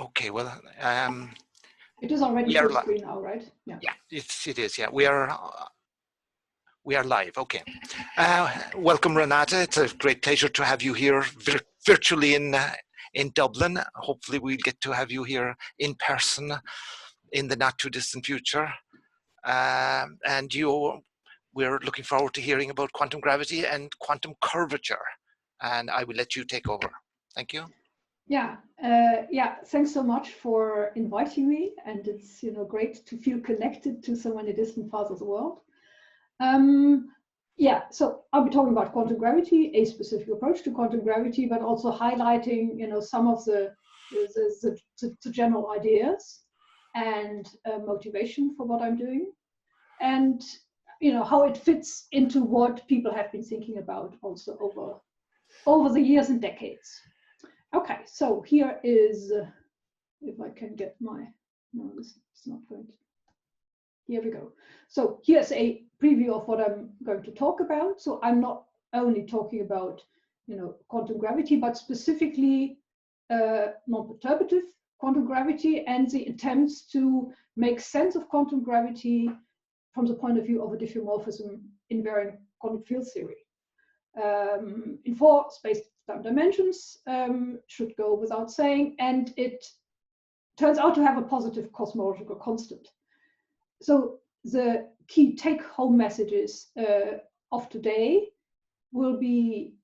Okay, well, it is already full screen now, right? Yeah, it is. Yeah, we are live. Okay. Welcome, Renata. It's a great pleasure to have you here virtually in Dublin. Hopefully, we'll get to have you here in person in the not too distant future. And we're looking forward to hearing about quantum gravity and quantum curvature. And I will let you take over. Thank you. Yeah, thanks so much for inviting me, and it's great to feel connected to so many distant parts of the world. So I'll be talking about quantum gravity, a specific approach to quantum gravity, but also highlighting some of the general ideas and motivation for what I'm doing, and how it fits into what people have been thinking about also over the years and decades. Okay, so here is, if I can get no, this is not going to, here we go. So here's a preview of what I'm going to talk about. So I'm not only talking about, quantum gravity, but specifically nonperturbative quantum gravity and the attempts to make sense of quantum gravity from the point of view of a diffeomorphism-invariant quantum field theory. In 4 space-time dimensions, should go without saying, and it turns out to have a positive cosmological constant. So the key take-home messages of today will be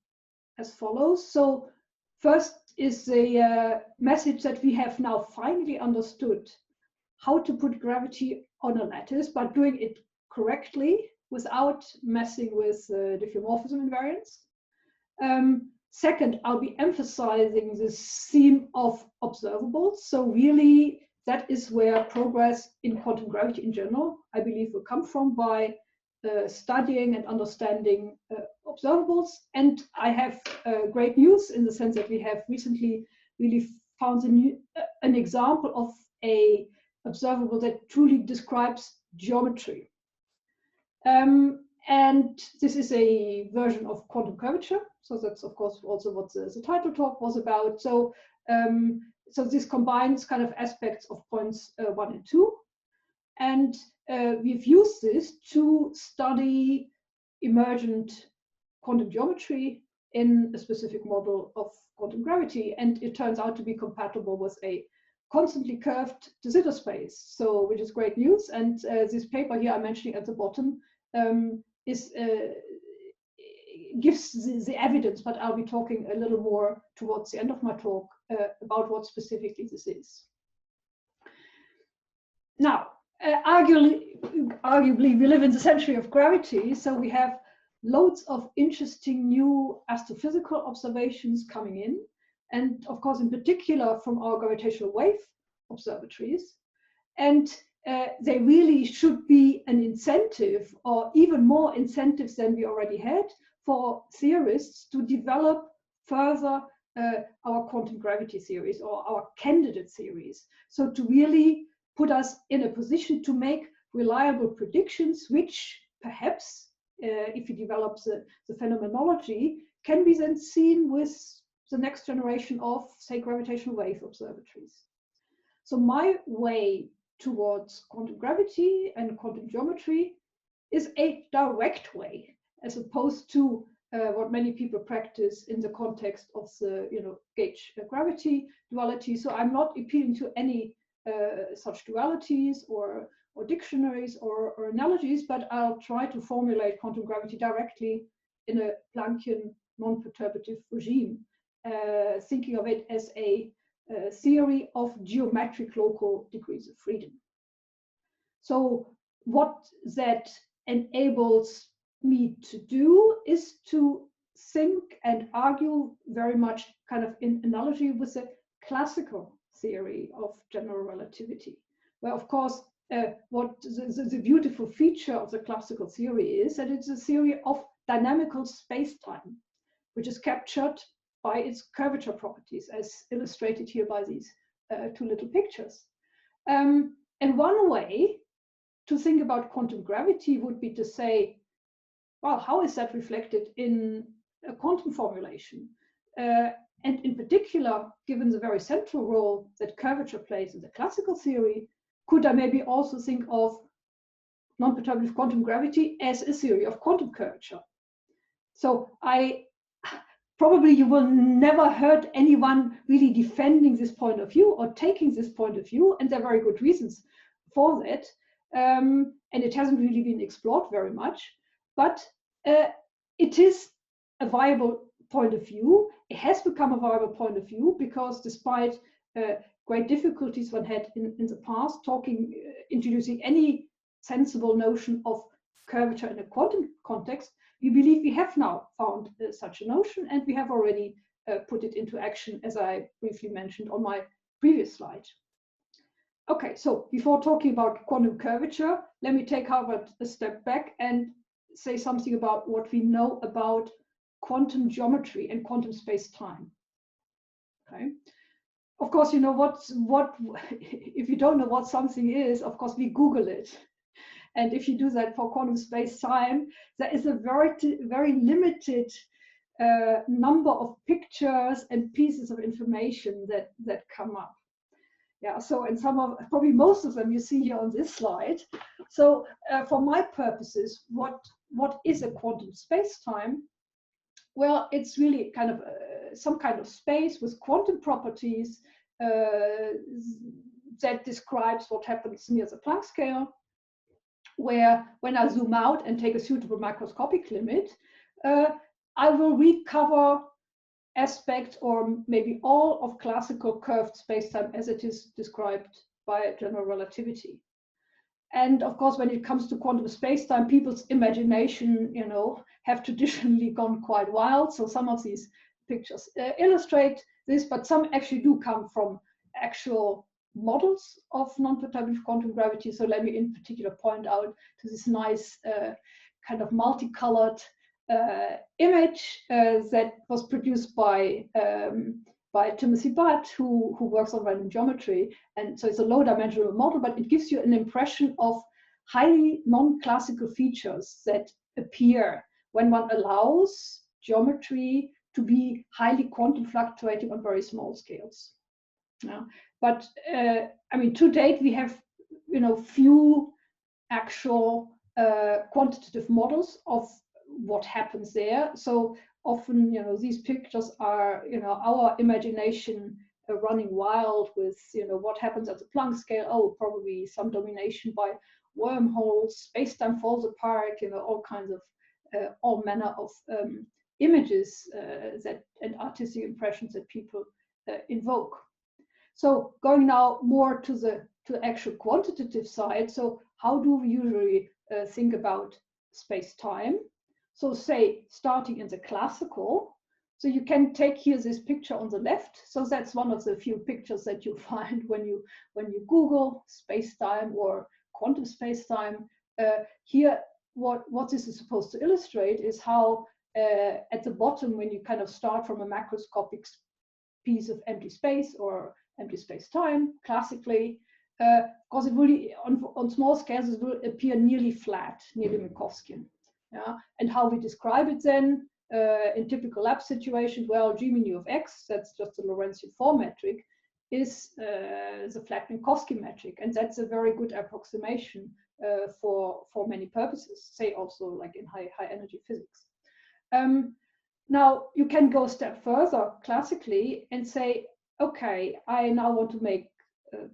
as follows. So first is the message that we have now finally understood how to put gravity on a lattice, but doing it correctly without messing with diffeomorphism-invariance. Second, I'll be emphasizing this theme of observables. So really, that is where progress in quantum gravity in general, I believe, will come from by studying and understanding observables. And I have great news in the sense that we have recently really found an example of a observable that truly describes geometry. And this is a version of quantum curvature. So that's, of course, also what the title talk was about. So, so this combines kind of aspects of points 1 and 2. And we've used this to study emergent quantum geometry in a specific model of quantum gravity. And it turns out to be compatible with a constantly curved de Sitter space, so which is great news. And this paper here I'm mentioning at the bottom gives the evidence, but I'll be talking a little more towards the end of my talk about what specifically this is. Now, arguably, we live in the century of gravity, so we have loads of interesting new astrophysical observations coming in, and of course, in particular, from our gravitational wave observatories. And they really should be an incentive, or even more incentives than we already had, for theorists to develop further our quantum gravity theories or our candidate theories. So to really put us in a position to make reliable predictions, which perhaps, if you develop the phenomenology, can be then seen with the next generation of, say, gravitational wave observatories. So my way towards quantum gravity and quantum geometry is a direct way, as opposed to what many people practice in the context of the gauge gravity duality. So I'm not appealing to any such dualities or dictionaries or analogies, but I'll try to formulate quantum gravity directly in a Planckian non-perturbative regime, thinking of it as a theory of geometric local degrees of freedom. So what that enables me to do is to think and argue very much kind of in analogy with the classical theory of general relativity, where, of course, what the beautiful feature of the classical theory is that it's a theory of dynamical spacetime, which is captured by its curvature properties, as illustrated here by these 2 little pictures. And one way to think about quantum gravity would be to say, well, how is that reflected in a quantum formulation? And in particular, given the very central role that curvature plays in the classical theory, could I maybe also think of nonperturbative quantum gravity as a theory of quantum curvature? So probably you will never heard anyone really defending this point of view or taking this point of view, and there are very good reasons for that. And it hasn't really been explored very much, but it is a viable point of view. It has become a viable point of view because despite great difficulties one had in the past, introducing any sensible notion of curvature in a quantum context, we believe we have now found such a notion, and we have already put it into action, as I briefly mentioned on my previous slide. Okay, so before talking about quantum curvature, let me take Harvard a step back and say something about what we know about quantum geometry and quantum space-time. Okay, of course, you know what if you don't know what something is, of course we Google it. And if you do that for quantum space-time, there is a very limited number of pictures and pieces of information that come up. Yeah, so and probably most of them you see here on this slide. So for my purposes, what is a quantum space-time? Well, it's really kind of some kind of space with quantum properties that describes what happens near the Planck scale, where when I zoom out and take a suitable macroscopic limit, I will recover aspects or maybe all of classical curved spacetime as it is described by general relativity. And of course, when it comes to quantum spacetime, people's imagination, have traditionally gone quite wild. So some of these pictures illustrate this, but some actually do come from actual models of nonperturbative quantum gravity. So let me in particular point out to this nice kind of multicolored image that was produced by Timothy Butt, who works on random geometry. And so it's a low-dimensional model, but it gives you an impression of highly non-classical features that appear when one allows geometry to be highly quantum fluctuating on very small scales. Yeah. But I mean, to date, we have few actual quantitative models of what happens there. So often, these pictures are, our imagination running wild with, what happens at the Planck scale. Oh, probably some domination by wormholes, space-time falls apart, all kinds of, all manner of images and artistic impressions that people invoke. So going now more to the actual quantitative side. So how do we usually think about space-time? So say starting in the classical, so you can take here this picture on the left. So that's one of the few pictures that you find when you Google space-time or quantum space-time. Here, what this is supposed to illustrate is how at the bottom, when you kind of start from a macroscopic piece of empty space or empty space-time, classically, because it really on small scales it will appear nearly flat, nearly Minkowskian. Yeah, and how we describe it then in typical lab situations, well, G mu of x, that's just a Lorentzian form metric, is the flat Minkowski metric, and that's a very good approximation for many purposes, say also like in high energy physics. Now you can go a step further classically and say, okay, I now want to make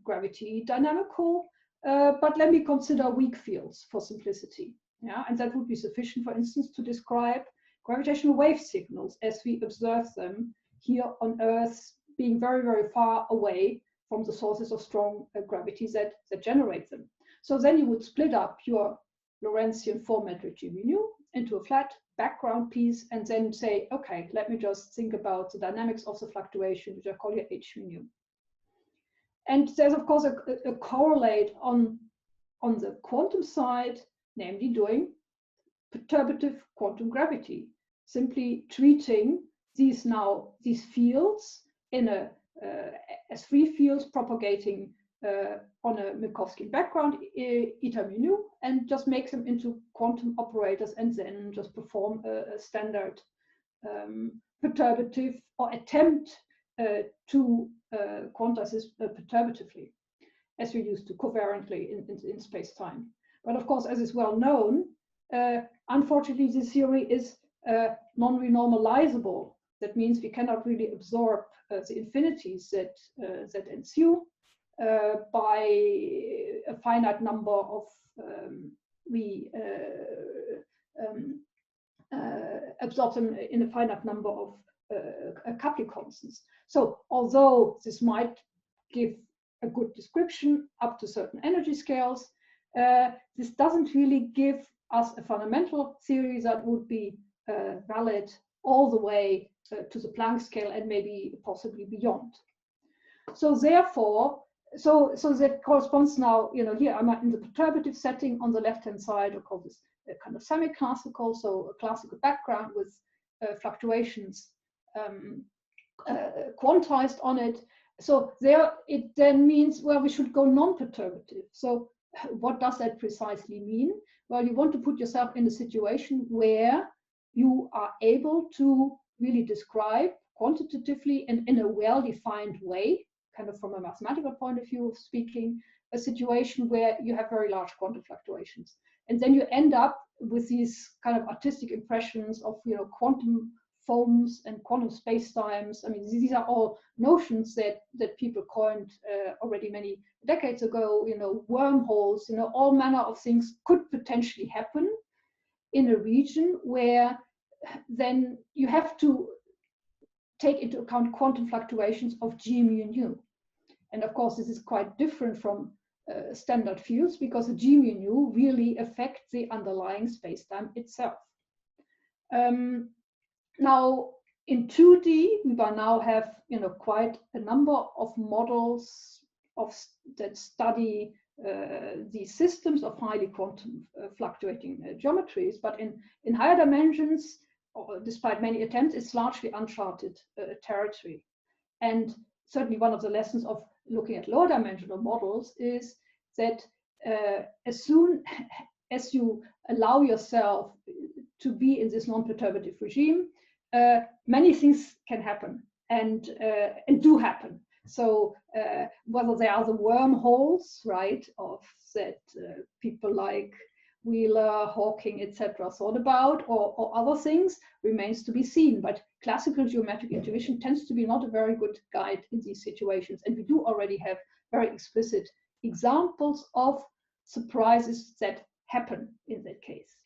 gravity dynamical, but let me consider weak fields for simplicity. Yeah, and that would be sufficient, for instance, to describe gravitational wave signals as we observe them here on Earth, being very, very far away from the sources of strong gravity that generate them. So then you would split up your Lorentzian form metric G mu into a flat background piece, and then say, okay, let me just think about the dynamics of the fluctuation, which I call here H mu. And there's of course a correlate on the quantum side, namely doing perturbative quantum gravity, simply treating these fields in as free fields propagating on a Minkowskian background, eta mu, and just make them into quantum operators and then just perform a standard perturbative or attempt to quantize this perturbatively, as we used to covariantly in space-time. But of course, as is well known, unfortunately, this theory is non-renormalizable. That means we cannot really absorb the infinities that ensue by a finite number of absorb them in a finite number of coupling constants. So although this might give a good description up to certain energy scales, this doesn't really give us a fundamental theory that would be valid all the way to the Planck scale and maybe possibly beyond. So therefore, so that corresponds now, here I'm in the perturbative setting on the left-hand side. I call this a kind of semi-classical, so a classical background with fluctuations quantized on it. So there it then means, well, we should go non-perturbative. So what does that precisely mean? Well, you want to put yourself in a situation where you are able to really describe quantitatively and in a well-defined way, kind of from a mathematical point of view of speaking, a situation where you have very large quantum fluctuations. And then you end up with these kind of artistic impressions of, quantum foams and quantum spacetimes. I mean, these are all notions that people coined already many decades ago. Wormholes, all manner of things could potentially happen in a region where then you have to take into account quantum fluctuations of g mu nu. And of course, this is quite different from standard fields, because the g mu nu really affect the underlying spacetime itself. Now, in 2D, we by now have quite a number of models that study these systems of highly quantum fluctuating geometries. But in higher dimensions, despite many attempts, it's largely uncharted territory. And certainly one of the lessons of looking at lower dimensional models is that as soon as you allow yourself to be in this non-perturbative regime, many things can happen and do happen. So whether they are the wormholes, right, of that people like Wheeler, Hawking, etc. thought about, or other things, remains to be seen. But classical geometric intuition tends to be not a very good guide in these situations. And we do already have very explicit examples of surprises that happen in that case.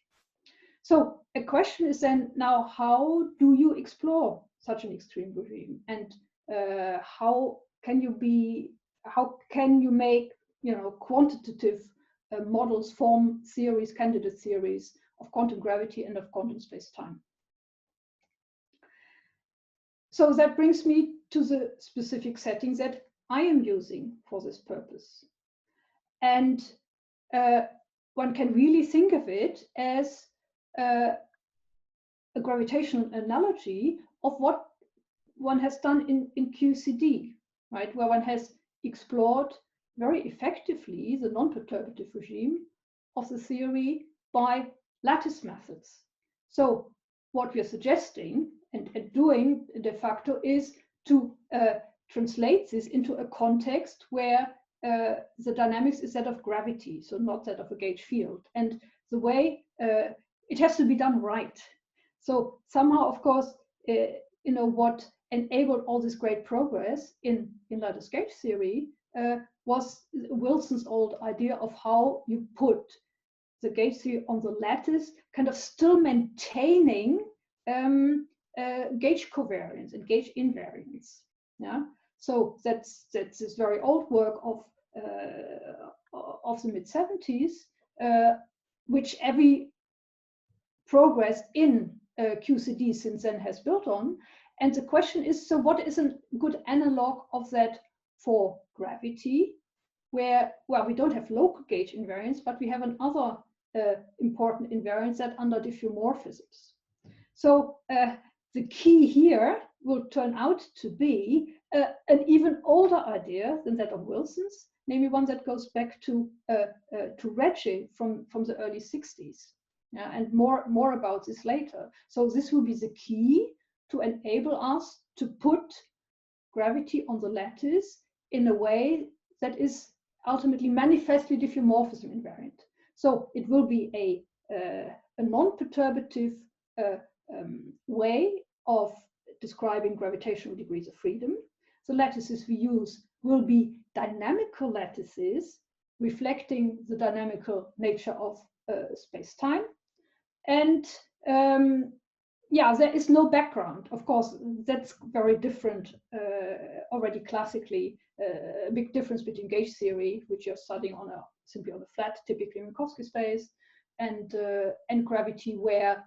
So a question is then now, how do you explore such an extreme regime? And how can you make quantitative models, form theories, candidate theories of quantum gravity and of quantum space-time? So that brings me to the specific setting that I am using for this purpose. And one can really think of it as a gravitational analogy of what one has done in QCD, right, where one has explored very effectively the non-perturbative regime of the theory by lattice methods. So what we are suggesting and doing de facto is to translate this into a context where the dynamics is that of gravity, so not that of a gauge field. And the way it has to be done right. So somehow, of course, what enabled all this great progress in lattice gauge theory was Wilson's old idea of how you put the gauge theory on the lattice, kind of still maintaining gauge covariance and gauge invariance. Yeah. So that's this very old work of the mid-70s, which every progress in QCD since then has built on. And the question is, so what is a good analog of that for gravity, where, well, we don't have local gauge invariance, but we have another important invariance that under diffeomorphisms. So the key here will turn out to be an even older idea than that of Wilson's, namely one that goes back to Ricci from the early 60s. Yeah, and more about this later. So this will be the key to enable us to put gravity on the lattice in a way that is ultimately manifestly diffeomorphism-invariant. So it will be a non-perturbative way of describing gravitational degrees of freedom. The lattices we use will be dynamical lattices reflecting the dynamical nature of space-time. And yeah, there is no background. Of course, that's very different already classically. A big difference between gauge theory, which you're studying on simply on a flat, typically Minkowski space, and gravity, where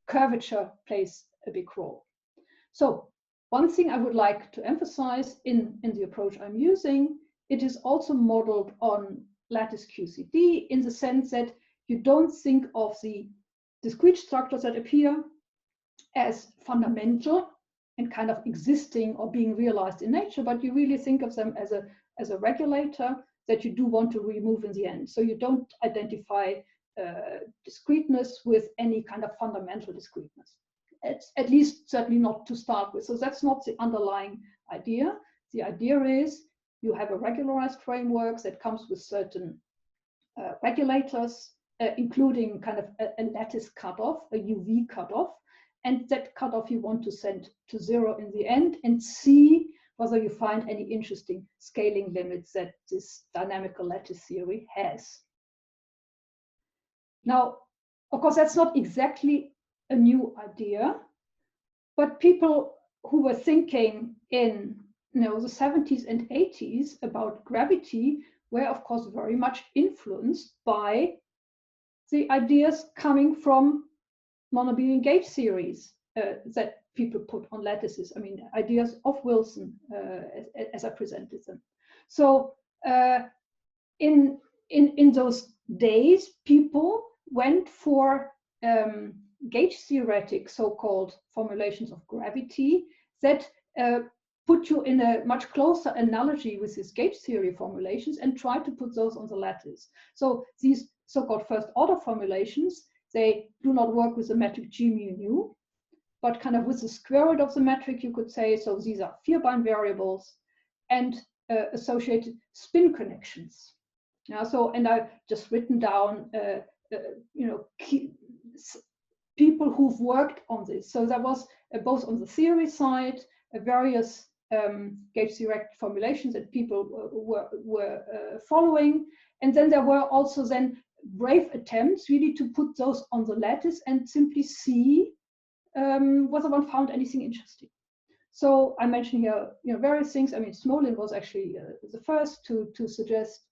curvature plays a big role. So one thing I would like to emphasize in the approach I'm using, it is also modeled on lattice QCD in the sense that you don't think of the discrete structures that appear as fundamental and kind of existing or being realized in nature, but you really think of them as a regulator that you do want to remove in the end. So you don't identify discreteness with any kind of fundamental discreteness. It's at least certainly not to start with. So that's not the underlying idea. The idea is you have a regularized framework that comes with certain regulators, including kind of a lattice cutoff, a UV cutoff, and that cutoff you want to send to 0 in the end and see whether you find any interesting scaling limits that this dynamical lattice theory has. Now, of course, that's not exactly a new idea, but people who were thinking in the 70s and 80s about gravity were, of course, very much influenced by the ideas coming from monobilian gauge theories that people put on lattices. I mean, ideas of Wilson as I presented them. So in those days, people went for gauge theoretic so-called formulations of gravity that put you in a much closer analogy with these gauge theory formulations and try to put those on the lattice. So these so-called first order formulations, they do not work with the metric g mu nu, but kind of with the square root of the metric, you could say. So these are Vierbein variables and associated spin connections. Yeah, so, and I've just written down people who've worked on this. So there was both on the theory side, various gauge theoretic formulations that people were following. And then there were also then brave attempts really to put those on the lattice and simply see whether one found anything interesting. So I mentioned here various things. I mean, Smolin was actually the first to suggest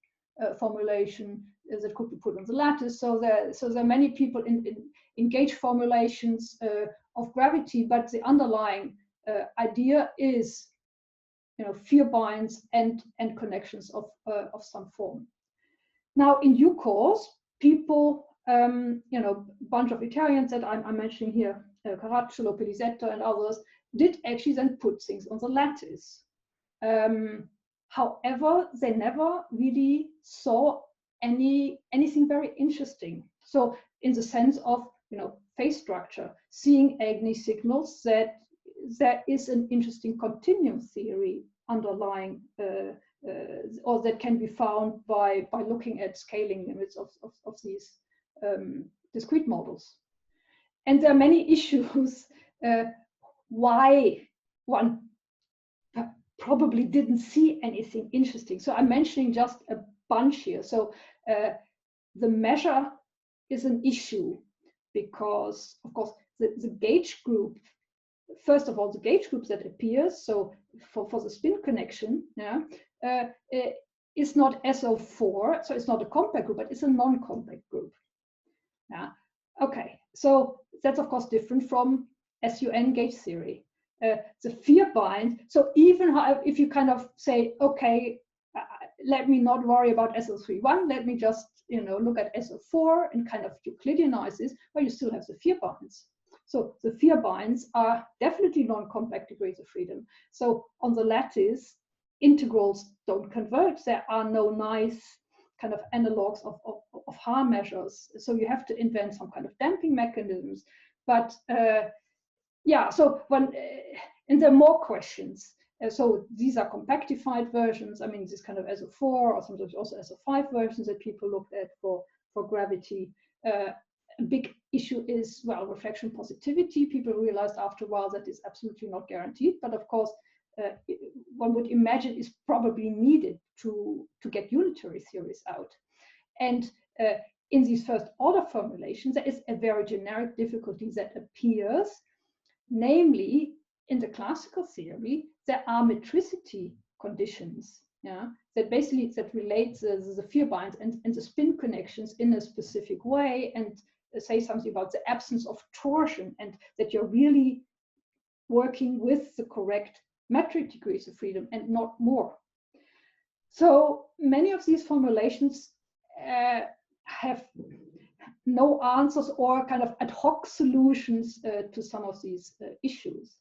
formulation that could be put on the lattice. So there are many people in gauge formulations of gravity, but the underlying idea is Vierbeins and connections of some form. Now, in due course, people, bunch of Italians that I'm mentioning here, Caracciolo, Pelizetto, and others, did actually then put things on the lattice. However, they never really saw anything very interesting. So in the sense of phase structure, seeing Agni signals that there is an interesting continuum theory underlying or that can be found by looking at scaling limits of these discrete models. And there are many issues why one probably didn't see anything interesting. So I'm mentioning just a bunch here. So the measure is an issue because, of course, the gauge group, first of all, the gauge group that appears, so for the spin connection, is not SO4, so it's not a compact group, but it's a non-compact group. Yeah. Okay, so that's of course different from SUN gauge theory. The Vierbein, so even if you kind of say, okay, let me not worry about SO31, let me just look at SO4 and kind of Euclideanize this, well, you still have the Vierbeins. So the Vierbeins are definitely non-compact degrees of freedom. So on the lattice, integrals don't converge. There are no nice kind of analogs of Haar measures. So you have to invent some kind of damping mechanisms. But yeah, so and there are more questions. So these are compactified versions. I mean, this kind of SO4 or sometimes also SO5 versions that people looked at for gravity. A big issue is, well, reflection positivity. People realized after a while that is absolutely not guaranteed. But of course, one would imagine is probably needed to get unitary theories out. And in these first order formulations, there is a very generic difficulty that appears. Namely, in the classical theory, there are metricity conditions, yeah, that basically relate the vierbeins and the spin connections in a specific way, and say something about the absence of torsion, and that you're really working with the correct metric degrees of freedom and not more. So many of these formulations have no answers or kind of ad hoc solutions to some of these issues.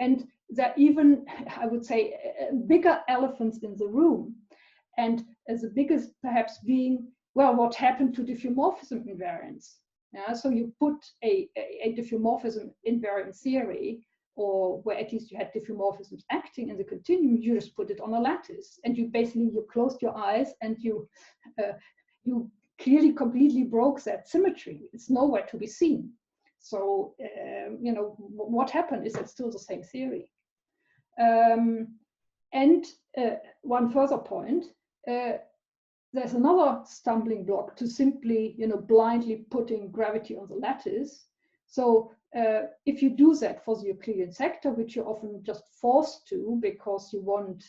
And there are even, I would say, bigger elephants in the room. And the biggest perhaps being, well, what happened to diffeomorphism-invariance? Yeah, so you put a diffeomorphism-invariant theory, or where at least you had diffeomorphisms acting in the continuum, you just put it on a lattice. And you basically, you closed your eyes and you clearly completely broke that symmetry. It's nowhere to be seen. So, you know, what happened? Is it still the same theory? And one further point, there's another stumbling block to simply, you know, blindly putting gravity on the lattice. So if you do that for the Euclidean sector, which you're often just forced to because you want,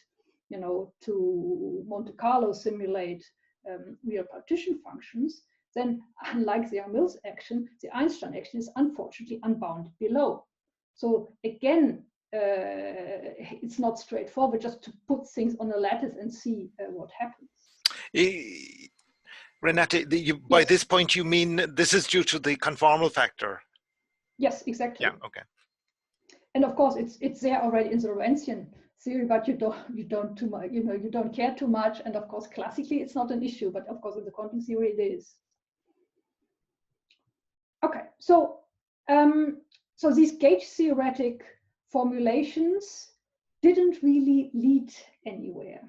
you know, to Monte Carlo simulate real partition functions, then unlike the Mills action, the Einstein action is unfortunately unbounded below. So again, it's not straightforward just to put things on a lattice and see what happens. Renate, by this point, you mean this is due to the conformal factor? Yes, exactly. Yeah, okay. And of course, it's there already in the Lorentzian theory, but you don't too much, you know, you don't care too much. And of course, classically, it's not an issue, but of course, in the quantum theory, it is. Okay, so so these gauge theoretic formulations didn't really lead anywhere.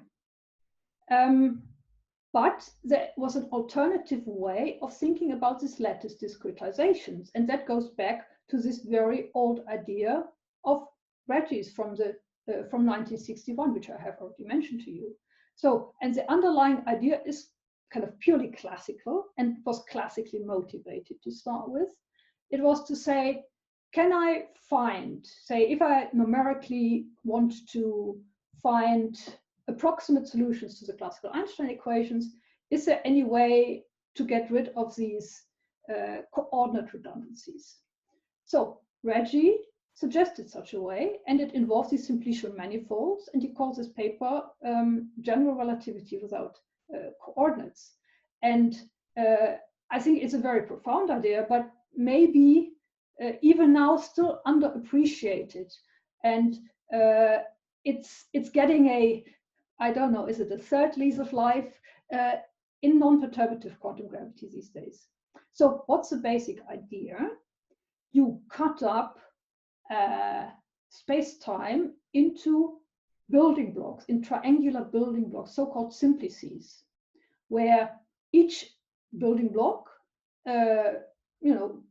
But there was an alternative way of thinking about these lattice discretizations, and that goes back to this very old idea of Ricci's from 1961, which I have already mentioned to you. So, and the underlying idea is kind of purely classical and was classically motivated to start with. It was to say, can I find, say, if I numerically want to find approximate solutions to the classical Einstein equations, is there any way to get rid of these coordinate redundancies? So Ricci suggested such a way, and it involves these simplicial manifolds, and he calls this paper General Relativity without coordinates. And I think it's a very profound idea, but maybe even now still underappreciated. And it's getting a, I don't know, is it a third lease of life in non-perturbative quantum gravity these days? So what's the basic idea? You cut up space-time into building blocks, in triangular building blocks, so-called simplices, where each building block, you know,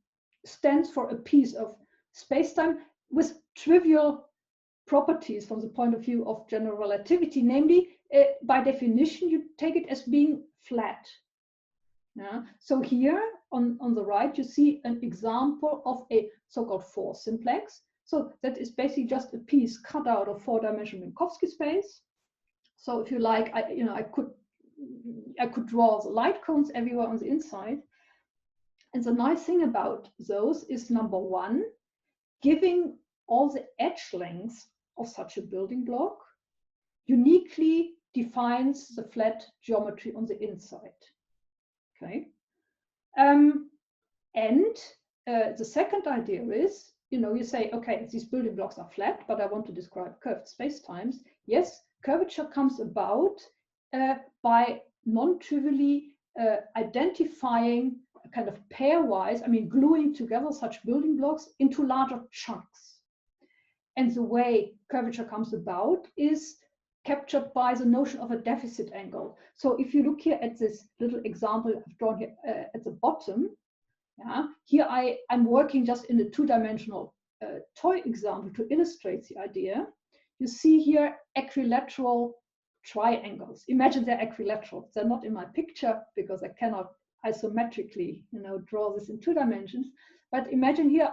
stands for a piece of space-time with trivial properties from the point of view of general relativity. Namely, by definition, you take it as being flat. Yeah? So here on the right, you see an example of a so-called four-simplex. So that is basically just a piece cut out of four-dimensional Minkowski space. So if you like, I could draw the light cones everywhere on the inside. And the nice thing about those is, number one, giving all the edge lengths of such a building block uniquely defines the flat geometry on the inside. Okay. And the second idea is, you say, okay, these building blocks are flat, but I want to describe curved spacetimes. Yes, curvature comes about by non-trivially identifying kind of pairwise, I mean, gluing together such building blocks into larger chunks. And the way curvature comes about is captured by the notion of a deficit angle. So if you look here at this little example I've drawn here at the bottom, yeah, here I'm working just in a two-dimensional toy example to illustrate the idea. You see here equilateral triangles. Imagine they're equilateral. They're not in my picture because I cannot isometrically, draw this in 2 dimensions. But imagine here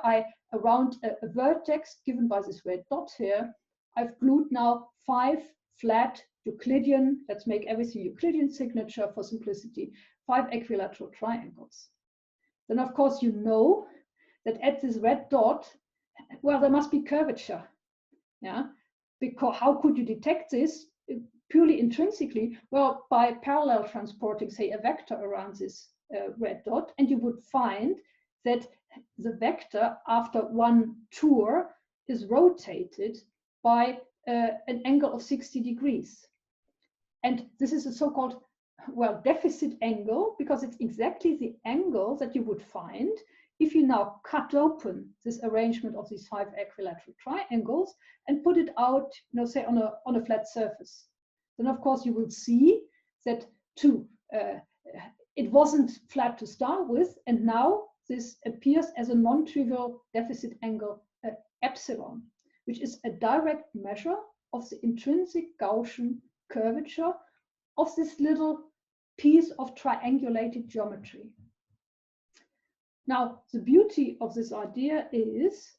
around a vertex given by this red dot here, I've glued now 5 flat Euclidean, let's make everything Euclidean signature for simplicity, 5 equilateral triangles. Then of course you know that at this red dot, well, there must be curvature. Yeah, because how could you detect this purely intrinsically? Well, by parallel transporting, say, a vector around this red dot, and you would find that the vector after one tour is rotated by an angle of 60 degrees. And this is a so-called, well, deficit angle, because it's exactly the angle that you would find if you now cut open this arrangement of these 5 equilateral triangles and put it out, say on a flat surface. Then of course you will see that it wasn't flat to start with, and now this appears as a non-trivial deficit angle epsilon, which is a direct measure of the intrinsic Gaussian curvature of this little piece of triangulated geometry. Now, the beauty of this idea is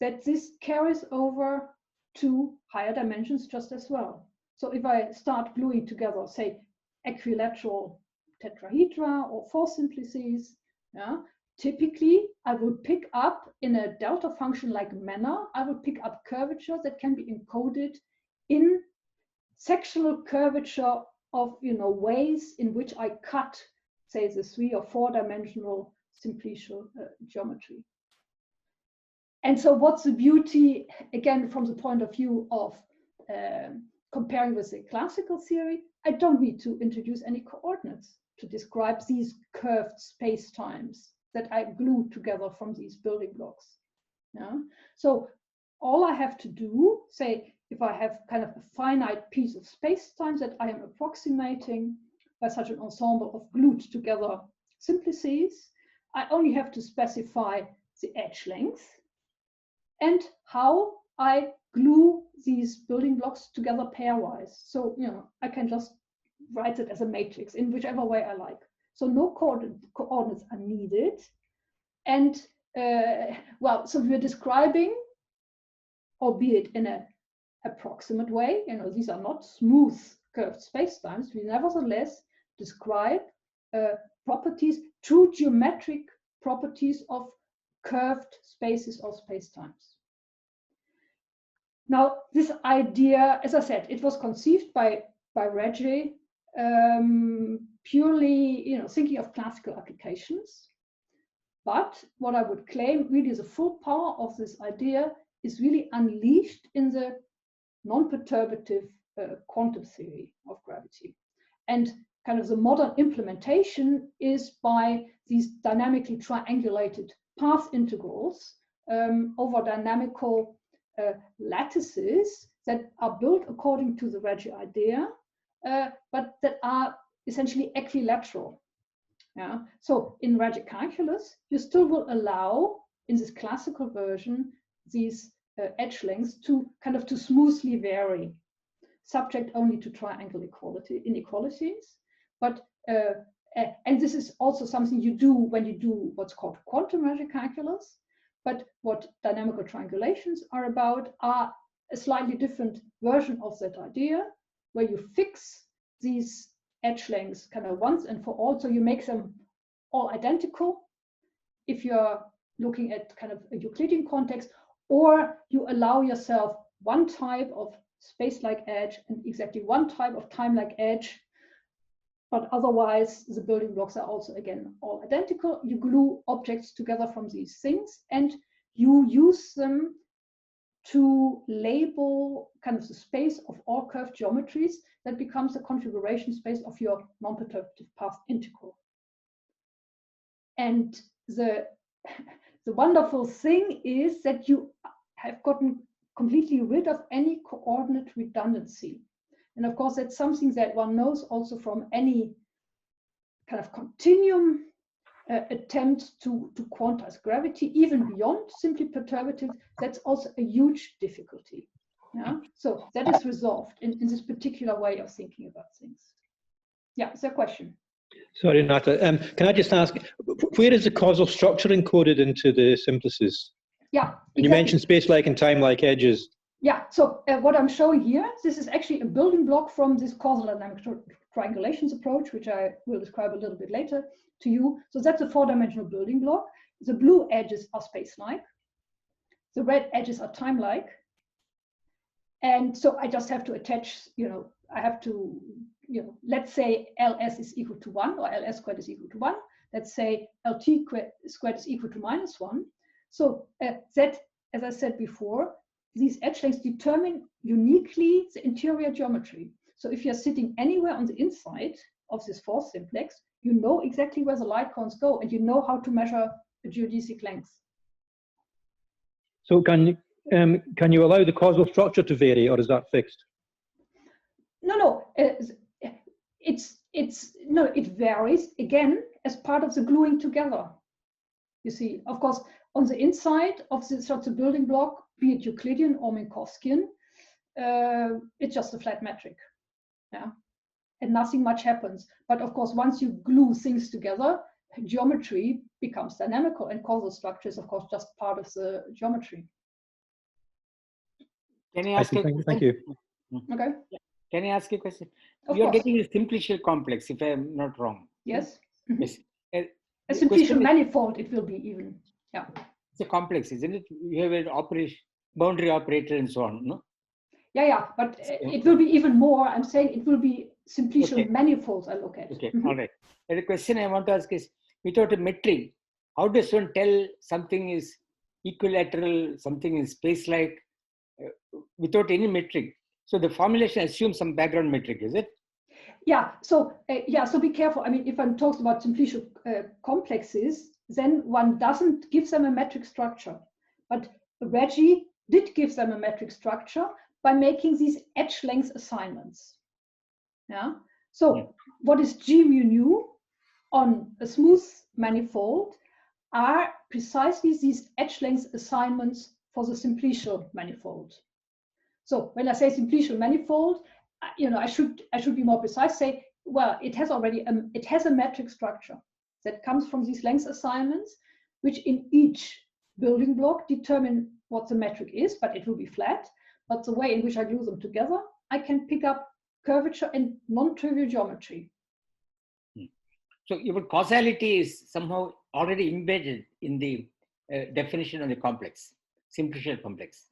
that this carries over to higher dimensions just as well. So if I start gluing together, say, equilateral tetrahedra or 4 simplices, yeah, typically I would pick up in a delta function-like manner, I would pick up curvature that can be encoded in sectional curvature of ways in which I cut, say, the 3 or 4 dimensional simplicial geometry. And so what's the beauty, again, from the point of view of comparing with the classical theory? I don't need to introduce any coordinates to describe these curved spacetimes that I glue together from these building blocks. Yeah? So all I have to do, say, if I have kind of a finite piece of spacetime that I am approximating by such an ensemble of glued together simplices, I only have to specify the edge length and how I glue these building blocks together pairwise. So, I can just write it as a matrix in whichever way I like. So no coordinates are needed. And well, so we're describing, albeit in an approximate way, these are not smooth curved spacetimes, we nevertheless describe properties, true geometric properties of curved spaces or spacetimes. Now, this idea, as I said, it was conceived by Ricci, purely, thinking of classical applications. But what I would claim, really, the full power of this idea is really unleashed in the nonperturbative quantum theory of gravity. And kind of the modern implementation is by these dynamically triangulated path integrals over dynamical lattices that are built according to the Ricci idea, but that are essentially equilateral. Yeah? So in Ricci calculus, you still will allow, in this classical version, these edge lengths to kind of to smoothly vary, subject only to triangle inequalities. But and this is also something you do when you do what's called quantum Ricci calculus. But what dynamical triangulations are about are a slightly different version of that idea, where you fix these edge lengths kind of once and for all, so you make them all identical if you're looking at kind of a Euclidean context, or you allow yourself one type of space-like edge and exactly one type of time-like edge, but otherwise the building blocks are also, again, all identical. You glue objects together from these things, and you use them to label kind of the space of all curved geometries that becomes the configuration space of your nonperturbative path integral. And the wonderful thing is that you have gotten completely rid of any coordinate redundancy. And of course, that's something that one knows also from any kind of continuum attempt to quantize gravity, even beyond simply perturbative. That's also a huge difficulty. Yeah? So that is resolved in this particular way of thinking about things. Yeah, is there a question? Sorry, Nata. Can I just ask, where is the causal structure encoded into the simplices? Yeah, exactly. You mentioned space-like and time-like edges. Yeah, so what I'm showing here, this is actually a building block from this causal dynamical triangulations approach, which I will describe a little bit later to you. So that's a four-dimensional building block. The blue edges are space-like. The red edges are time-like. And so I just have to attach, I have to, let's say LS is equal to 1 or LS squared is equal to 1. Let's say LT squared is equal to -1. So that, as I said before, these edge lengths determine uniquely the interior geometry. So if you're sitting anywhere on the inside of this fourth simplex, you know exactly where the light cones go and you know how to measure a geodesic length. So can you allow the causal structure to vary, or is that fixed? No, it varies again as part of the gluing together. You see, of course, on the inside of such a building block, be it Euclidean or Minkowskian, it's just a flat metric, yeah, and nothing much happens. But of course, once you glue things together, geometry becomes dynamical, and causal structure is, of course, just part of the geometry. Can I ask a question? Thank you. Okay. Can I ask a question? Of You're course. getting a simplicial complex, if I'm not wrong. Yes. Yes. A simplicial manifold, it will be even. Yeah. It's a complex, isn't it? You have an operation, boundary operator, and so on. No. Yeah, but it will be even more. I'm saying it will be simplicial manifolds I look at. Okay, all right. And the question I want to ask is, without a metric, how does one tell something is equilateral, something is space-like, without any metric? So the formulation assumes some background metric, is it? Yeah. So so be careful. I mean, if one talks about simplicial complexes, then one doesn't give them a metric structure. But Ricci did give them a metric structure by making these edge length assignments. Yeah. So what is G mu nu on a smooth manifold are precisely these edge length assignments for the simplicial manifold. So when I say simplicial manifold, I should be more precise. Say, well, it has a metric structure that comes from these length assignments, which in each building block determine what the metric is, but it will be flat. But the way in which I glue them together, I can pick up curvature and non-trivial geometry. So your causality is somehow already embedded in the definition of the complex, simplicial complex.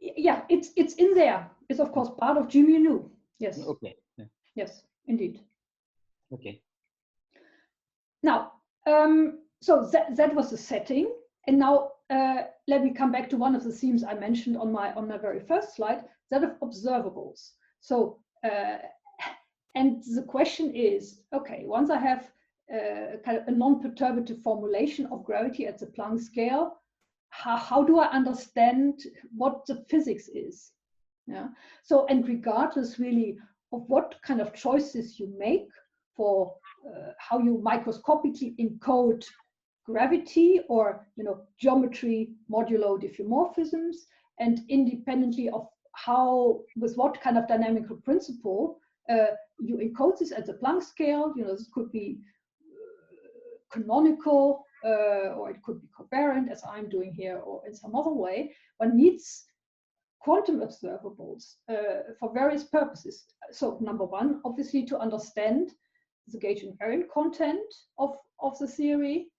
Yeah, it's in there. It's of course part of G mu nu. Yes. Okay. Yeah. Yes, indeed. Okay. Now, so that was the setting, and now let me come back to one of the themes I mentioned on my very first slide, that of observables. So, and the question is, okay, once I have kind of a non-perturbative formulation of gravity at the Planck scale, how do I understand what the physics is? Yeah. So, and regardless really of what kind of choices you make for how you microscopically encode gravity or geometry modulo diffeomorphisms, and independently of how, with what kind of dynamical principle you encode this at the Planck scale, this could be canonical, or it could be covariant, as I'm doing here, or in some other way. One needs quantum observables for various purposes. So number one, obviously, to understand the gauge invariant content of the theory,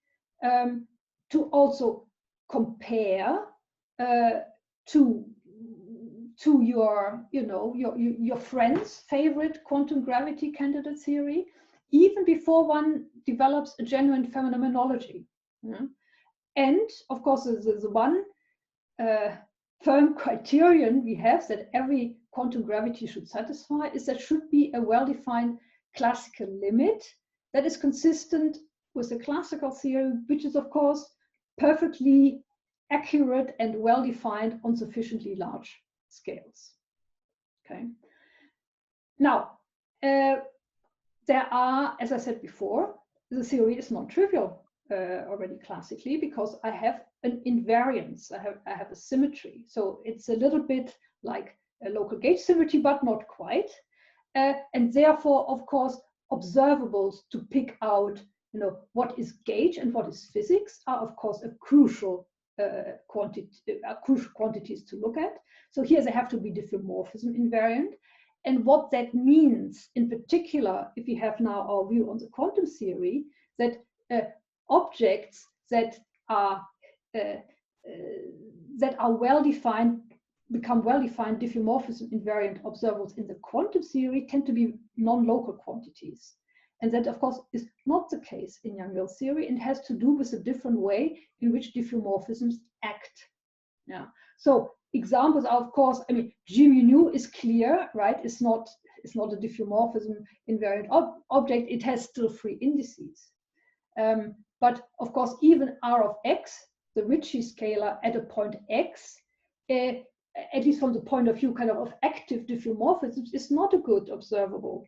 to also compare to your friend's favorite quantum gravity candidate theory, even before one develops a genuine phenomenology. Yeah? And of course, the one firm criterion we have that every quantum gravity should satisfy is there should be a well-defined classical limit that is consistent with the classical theory, which is of course perfectly accurate and well-defined on sufficiently large scales. Okay. Now, there are, as I said before, the theory is non-trivial already classically, because I have an invariance, I have a symmetry. So it's a little bit like a local gauge symmetry, but not quite. And therefore, of course, observables to pick out, what is gauge and what is physics are, of course, a crucial quantities to look at. So here they have to be diffeomorphism-invariant. And what that means, in particular, if we have now our view on the quantum theory, that objects that are well-defined, become well-defined diffeomorphism-invariant observables in the quantum theory tend to be non-local quantities. And that, of course, is not the case in Yang-Mills theory, and has to do with a different way in which diffeomorphisms act. Yeah. So examples are, of course, I mean, G mu nu is clear, right? It's not a diffeomorphism-invariant object. It has still free indices. But of course, even R of X, the Ricci scalar at a point X, at least from the point of view kind of active diffeomorphisms, is not a good observable.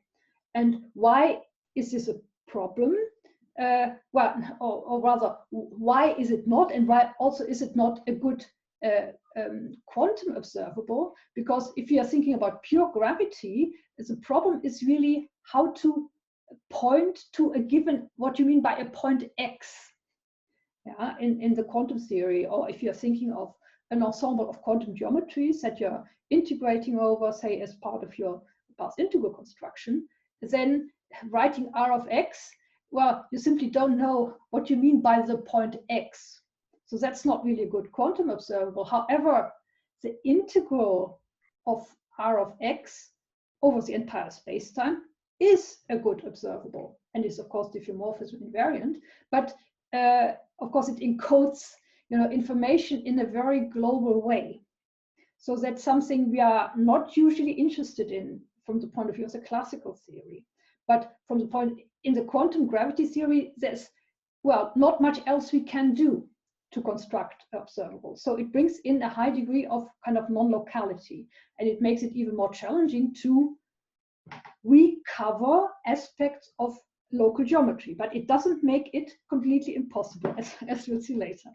And why is this a problem? Well, or rather, why is it not? And why also is it not a good quantum observable? Because if you are thinking about pure gravity, the problem is really how to point to a given, what you mean by a point X, yeah, in the quantum theory, or if you're thinking of an ensemble of quantum geometries that you're integrating over, say, as part of your path integral construction, then writing R of X, well, you simply don't know what you mean by the point X. So that's not really a good quantum observable. However, the integral of R of X over the entire spacetime is a good observable, and is, of course, diffeomorphism-invariant. But of course, it encodes, information in a very global way. So that's something we are not usually interested in from the point of view of the classical theory. But from the point in the quantum gravity theory, there's, well, not much else we can do to construct observables. So it brings in a high degree of kind of non-locality, and it makes it even more challenging to recover aspects of local geometry, but it doesn't make it completely impossible, as we'll see later.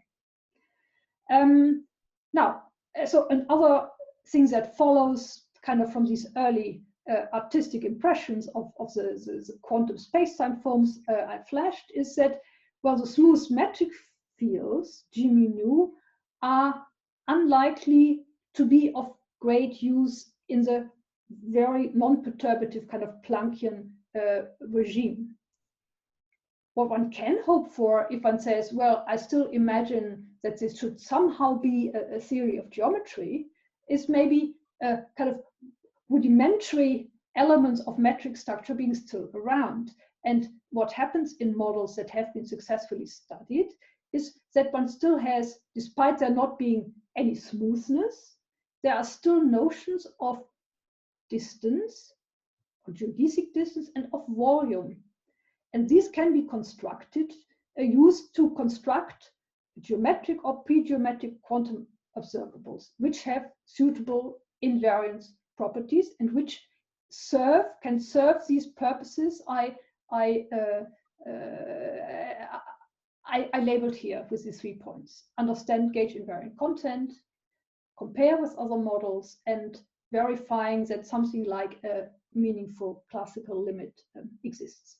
Now, so another thing that follows kind of from these early artistic impressions of the quantum space-time forms I flashed is that, well, the smooth metric fields, G mu nu, are unlikely to be of great use in the very non-perturbative kind of Planckian regime. What one can hope for, if one says, well, I still imagine that this should somehow be a theory of geometry, is maybe kind of rudimentary elements of metric structure being still around. And what happens in models that have been successfully studied is that one still has, despite there not being any smoothness, there are still notions of distance, or geodesic distance, and of volume. And these can be constructed, used to construct geometric or pre-geometric quantum observables, which have suitable invariance properties and which can serve these purposes I labeled here with these 3 points: understand gauge invariant content, compare with other models, and verifying that something like a meaningful classical limit exists.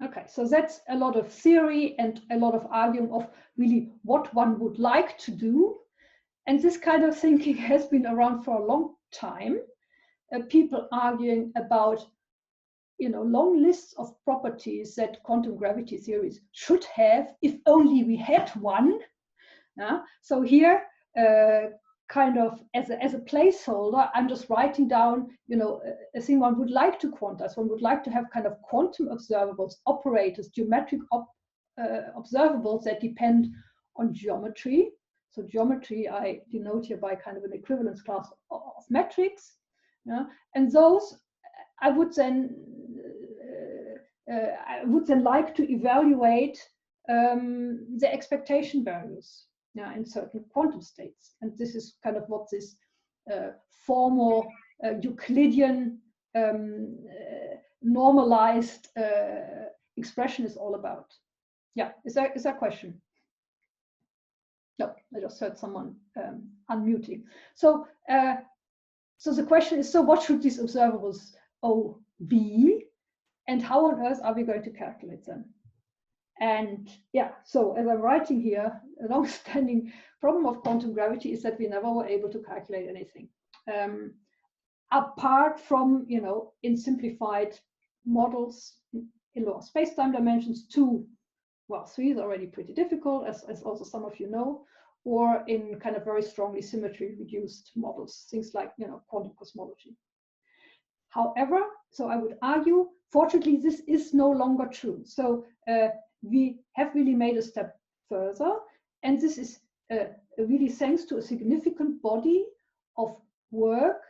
Okay, so that's a lot of theory and a lot of arguing of really what one would like to do. And this kind of thinking has been around for a long time. People arguing about, long lists of properties that quantum gravity theories should have if only we had one. So here, kind of as a placeholder, I'm just writing down, a thing one would like to quantize. One would like to have kind of quantum observables, operators, geometric observables that depend on geometry. So geometry I denote here by kind of an equivalence class of metrics. And those I would then like to evaluate the expectation values, yeah, in certain quantum states. And this is kind of what this formal Euclidean normalized expression is all about. Yeah, is that a question? No, I just heard someone unmuting. So, so the question is, so what should these observables O be, and how on earth are we going to calculate them? And yeah, so as I'm writing here, a long-standing problem of quantum gravity is that we never were able to calculate anything. Apart from, you know, in simplified models in lower space-time dimensions, 2, well, 3 is already pretty difficult, as also some of you know, or in kind of very strongly symmetry reduced models, things like, you know, quantum cosmology. However, so I would argue, fortunately, this is no longer true. So we have really made a step further, and this is really thanks to a significant body of work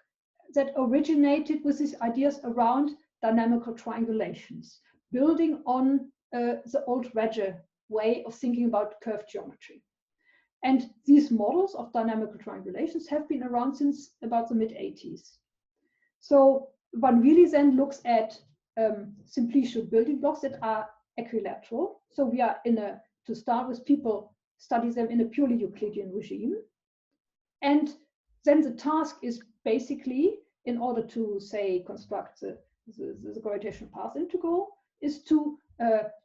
that originated with these ideas around dynamical triangulations, building on the old Ricci way of thinking about curved geometry. And these models of dynamical triangulations have been around since about the mid-80s. So one really then looks at simplicial building blocks that are equilateral. So we are in a, to start with, people study them in a purely Euclidean regime. And then the task is basically, in order to, say, construct the gravitational path integral, is to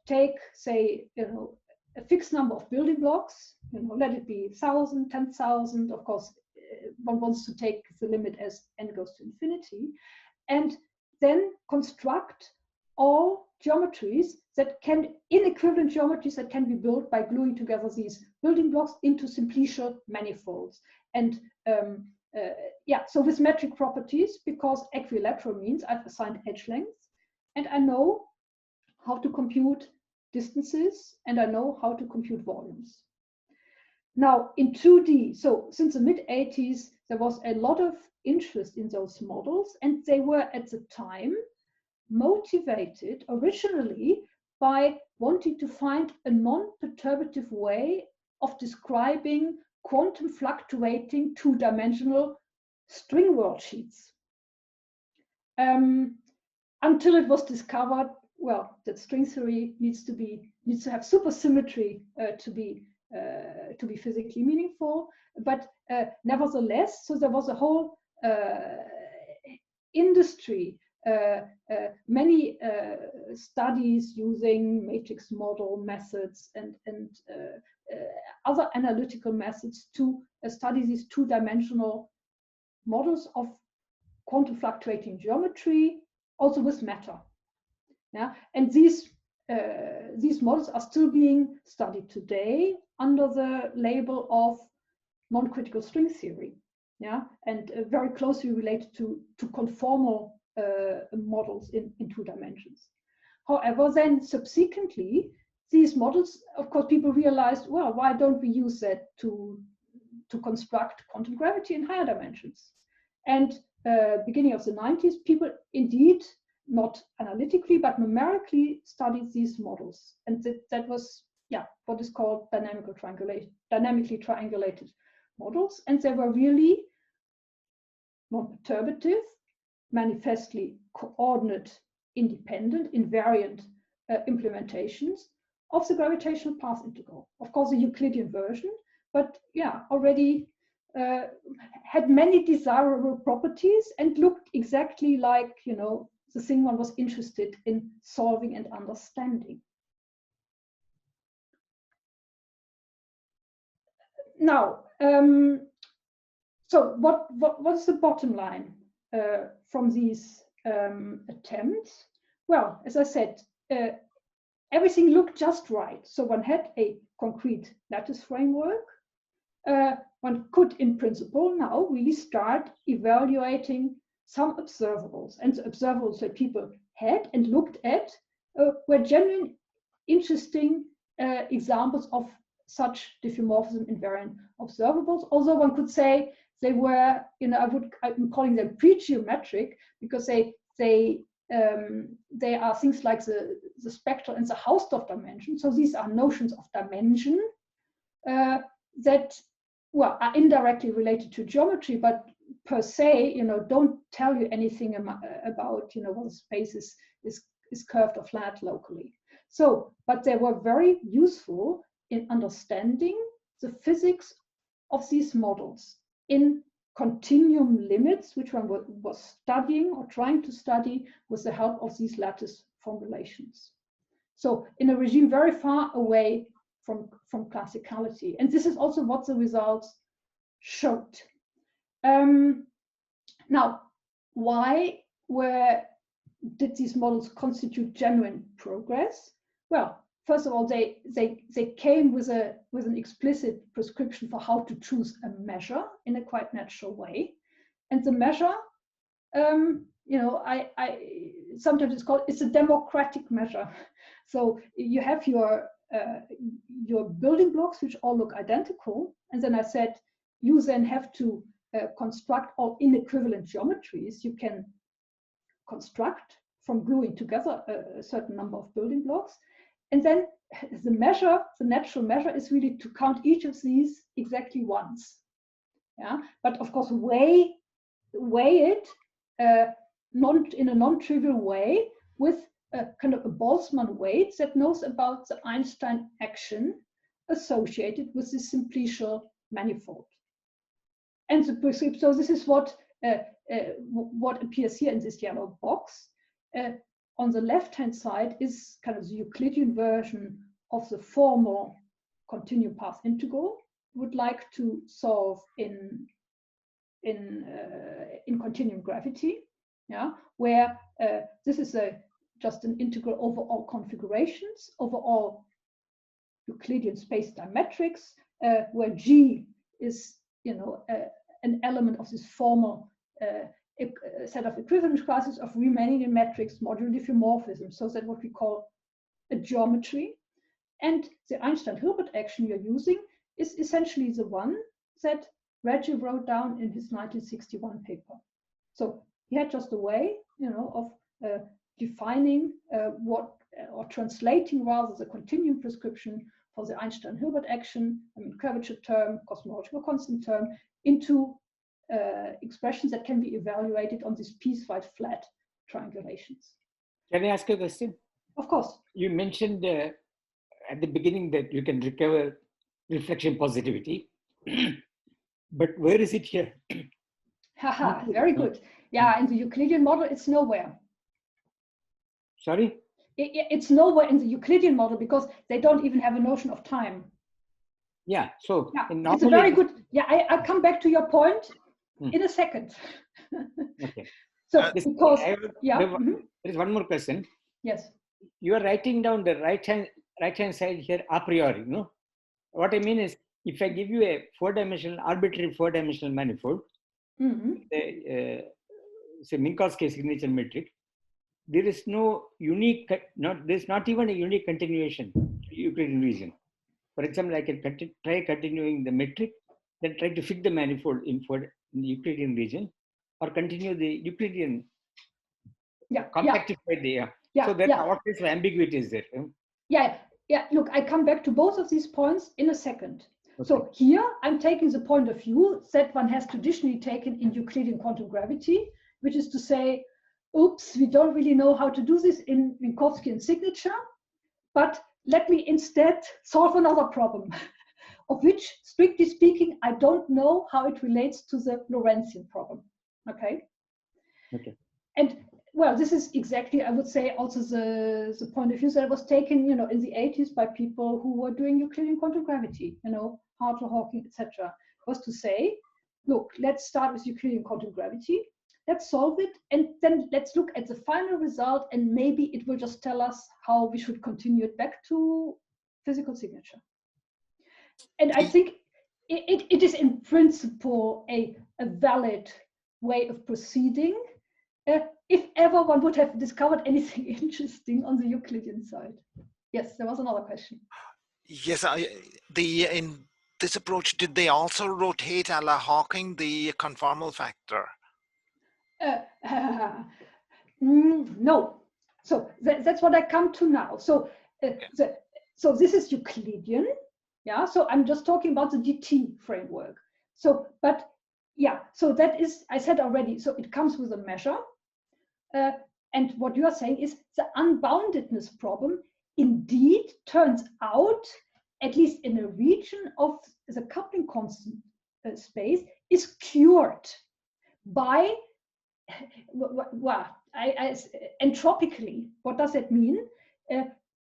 take, say, you know, a fixed number of building blocks, you know, let it be 1,000, 10,000, of course, one wants to take the limit as n goes to infinity, and then construct all geometries that can, in equivalent geometries that can be built by gluing together these building blocks into simplicial manifolds. And yeah, so with metric properties, because equilateral means I've assigned edge lengths, and I know how to compute distances, and I know how to compute volumes. Now in 2D, so since the mid-80s, there was a lot of interest in those models, and they were at the time motivated originally by wanting to find a non-perturbative way of describing quantum fluctuating two-dimensional string worldsheets. Until it was discovered, well, that string theory needs to have supersymmetry to be physically meaningful. But nevertheless, so there was a whole industry, many studies using matrix model methods and other analytical methods to study these two-dimensional models of quantum fluctuating geometry, also with matter. Yeah, and these models are still being studied today under the label of non-critical string theory. Yeah, and very closely related to conformal models in 2 dimensions. However, then subsequently, these models, of course, people realized, well, why don't we use that to construct quantum gravity in higher dimensions? And beginning of the 90s, people indeed, not analytically, but numerically studied these models. And that was, yeah, what is called dynamically triangulated models. And they were really non-perturbative, manifestly coordinate independent, invariant implementations of the gravitational path integral. Of course, the Euclidean version, but yeah, already had many desirable properties and looked exactly like, you know, the thing one was interested in solving and understanding. Now, so what's the bottom line from these attempts? Well, as I said, everything looked just right. So one had a concrete lattice framework. One could, in principle, now really start evaluating some observables. And the observables that people had and looked at were genuine, interesting examples of such diffeomorphism-invariant observables. Although one could say they were, you know, I'm calling them pre-geometric because they they are things like the spectral and the Hausdorff dimension. So these are notions of dimension that, well, are indirectly related to geometry, but per se, don't tell you anything about, what the space is curved or flat locally. So, but they were very useful in understanding the physics of these models in continuum limits, which one was studying or trying to study with the help of these lattice formulations. So in a regime very far away from classicality. And this is also what the results showed. Now, why did these models constitute genuine progress? Well, first of all, they came with an explicit prescription for how to choose a measure in a quite natural way. And the measure, sometimes it's a democratic measure. So you have your building blocks, which all look identical. And then I said, you then have to construct all inequivalent geometries. You can construct from gluing together a certain number of building blocks. And then the natural measure is really to count each of these exactly once. Yeah, but of course, weigh it in a non-trivial way with a kind of a Boltzmann weight that knows about the Einstein action associated with the simplicial manifold. And so this is what appears here in this yellow box. On the left-hand side is kind of the Euclidean version of the formal continuum path integral. Would like to solve in continuum gravity, yeah, where this is just an integral over all configurations, over all Euclidean spacetime metrics, where G is, an element of this formal set of equivalence classes of Riemannian metrics modulo diffeomorphism. So that's what we call a geometry. And the Einstein-Hilbert action you're using is essentially the one that Ricci wrote down in his 1961 paper. So he had just a way, of defining or translating rather the continuum prescription for the Einstein-Hilbert action, curvature term, cosmological constant term, into expressions that can be evaluated on these piecewise flat triangulations. Can I ask you a question? Of course. You mentioned at the beginning that you can recover reflection positivity, but where is it here? Haha, very good. Yeah, in the Euclidean model, it's nowhere. Sorry? It's nowhere in the Euclidean model because they don't even have a notion of time. Yeah, so yeah, it's a very good. Yeah, I come back to your point in a second. Okay. So because there is one more question. Yes. You are writing down the right hand side here a priori. No, what I mean is, if I give you a arbitrary four-dimensional manifold, say Minkowski signature metric, there is no unique, there's not even a unique continuation Euclidean region. For example, I can try continuing the metric, then try to fit the manifold in the Euclidean region, or continue the Euclidean compactify the so what is ambiguity is there? Yeah. Look, I come back to both of these points in a second. Okay. So here I'm taking the point of view that one has traditionally taken in Euclidean quantum gravity, which is to say, oops, we don't really know how to do this in Minkowskian signature, but let me instead solve another problem, of which, strictly speaking, I don't know how it relates to the Lorentzian problem. Okay. And well, this is exactly, I would say, also the point of view that was taken, in the 80s by people who were doing Euclidean quantum gravity, Hartley, Hawking, etc. Was to say, look, let's start with Euclidean quantum gravity. Let's solve it, and then let's look at the final result, and maybe it will just tell us how we should continue it back to physical signature. And I think it is in principle a valid way of proceeding, if ever one would have discovered anything interesting on the Euclidean side. Yes, there was another question. Yes, in this approach, did they also rotate a la Hawking the conformal factor? No. So that's what I come to now. So so this is Euclidean. Yeah. So I'm just talking about the DT framework. So, but yeah, so that is, I said already, so it comes with a measure. And what you are saying is the unboundedness problem indeed turns out, at least in a region of the coupling constant space, is cured by, well, entropically. What does that mean?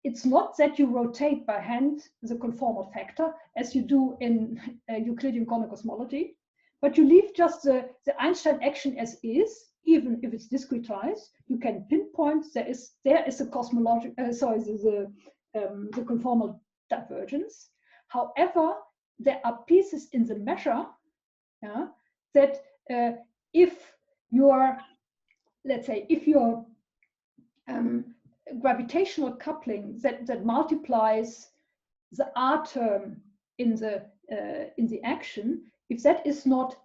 It's not that you rotate by hand the conformal factor as you do in Euclidean corner cosmology, but you leave just the Einstein action as is, even if it's discretized. You can pinpoint there is a cosmological, the conformal divergence. However, there are pieces in the measure, yeah, that if your, let's say, if your gravitational coupling that multiplies the R term in the action, if that is not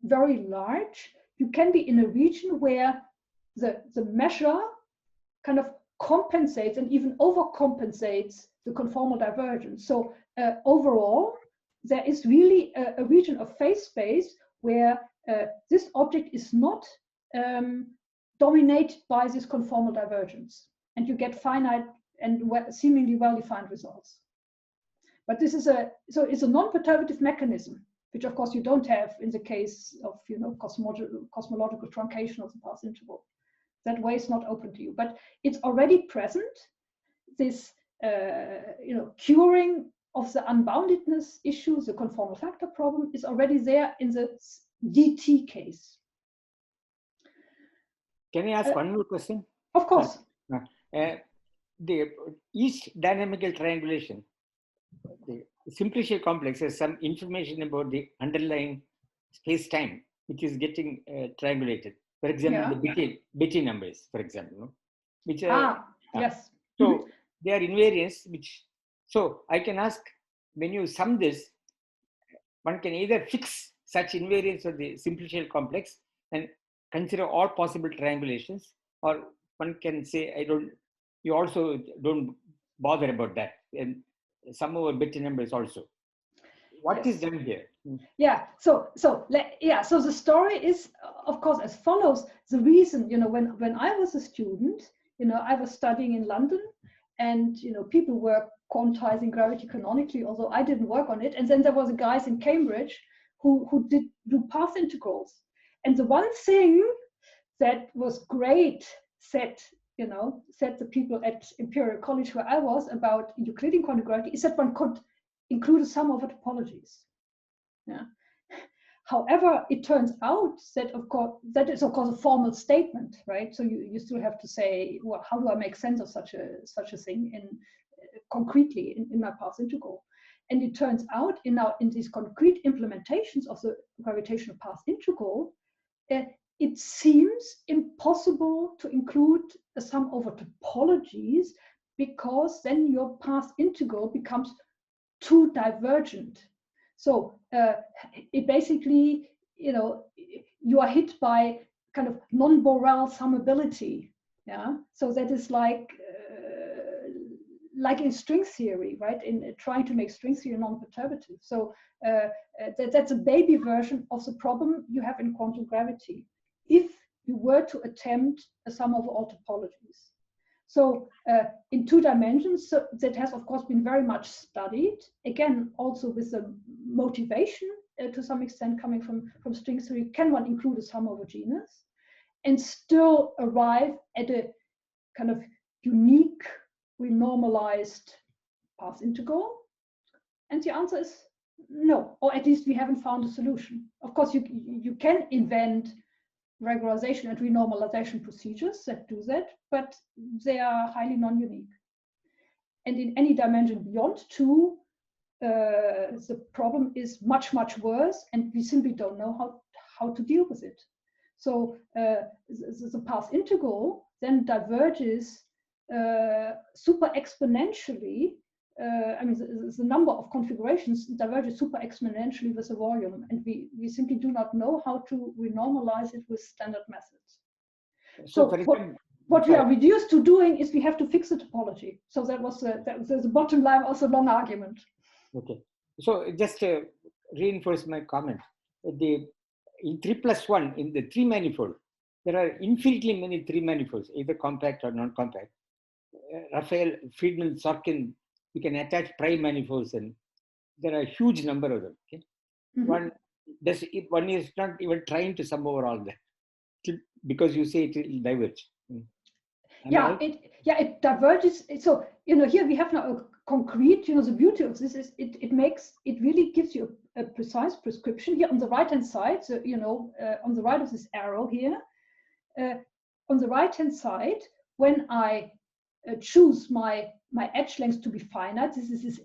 very large, you can be in a region where the measure kind of compensates and even overcompensates the conformal divergence. So overall, there is really a region of phase space where this object is not dominated by this conformal divergence, and you get finite and seemingly well-defined results. But this is it's a non-perturbative mechanism, which of course you don't have in the case of cosmological truncation of the path interval. That way is not open to you, but it's already present. This curing of the unboundedness issue, the conformal factor problem, is already there in the DT case. Can I ask one more question? Of course. Each dynamical triangulation, the simplicial complex, has some information about the underlying space-time, which is getting triangulated. For example, the Betti numbers, for example, no? Which are yes. So they are invariants. So I can ask, when you sum this, one can either fix such invariants of the simplicial complex and consider all possible triangulations, or one can say, you also don't bother about that, and sum over Betti numbers also. What is done here? Yeah, so the story is, of course, as follows. The reason, when I was a student, I was studying in London, and people were quantizing gravity canonically, although I didn't work on it. And then there was guys in Cambridge who did do path integrals. And the one thing that was great said the people at Imperial College where I was about Euclidean quantum gravity is that one could include a sum over topologies. Yeah. However, it turns out that that is of course a formal statement, right? So you still have to say, well, how do I make sense of such a thing concretely in my path integral? And it turns out in these concrete implementations of the gravitational path integral, it seems impossible to include a sum over topologies, because then your path integral becomes too divergent. So it basically, you are hit by kind of non-Borel summability. Yeah. So that is like in string theory, right? In trying to make string theory non-perturbative. So that's a baby version of the problem you have in quantum gravity, if you were to attempt a sum over all topologies. So in 2 dimensions, so that has of course been very much studied, again also with the motivation to some extent coming from string theory. Can one include a sum over genus and still arrive at a kind of unique renormalized path integral? And the answer is no, or at least we haven't found a solution. Of course, you can invent regularization and renormalization procedures that do that, but they are highly non-unique. And in any dimension beyond 2, the problem is much, much worse, and we simply don't know how to deal with it. So the path integral then diverges super exponentially. The number of configurations diverges super exponentially with the volume, and we simply do not know how to renormalize it with standard methods. So for example, what we are reduced to doing is we have to fix the topology. So that was the bottom line of the long argument. okay. So just to reinforce my comment, in 3+1, in the 3 manifold, there are infinitely many 3 manifolds, either compact or non-compact. Raphael, Friedman, Sorkin, you can attach prime manifolds, and there are a huge number of them. Okay? Mm-hmm. One is not even trying to sum over all that because you say it will diverge. Yeah, it diverges. So here we have now a concrete. The beauty of this is it really gives you a precise prescription here on the right hand side. So on the right of this arrow here, on the right hand side, when I choose my edge length to be finite, this is this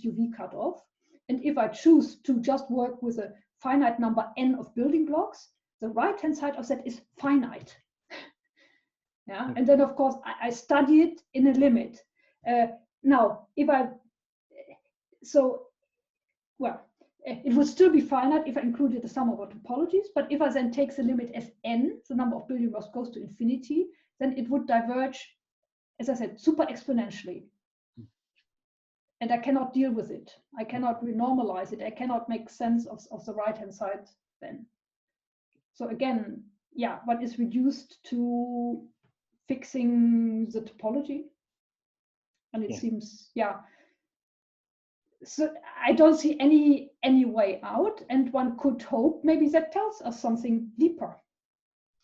UV cutoff, and if I choose to just work with a finite number n of building blocks, the right hand side of that is finite. Yeah, and then of course I study it in a limit. Now, it would still be finite if I included the sum of our topologies, but if I then take the limit as n, the number of building blocks goes to infinity, then it would diverge, as I said, super exponentially. And I cannot deal with it. I cannot renormalize it. I cannot make sense of the right-hand side then. So again, yeah, one is reduced to fixing the topology. And it seems, yeah. So I don't see any way out, and one could hope maybe that tells us something deeper,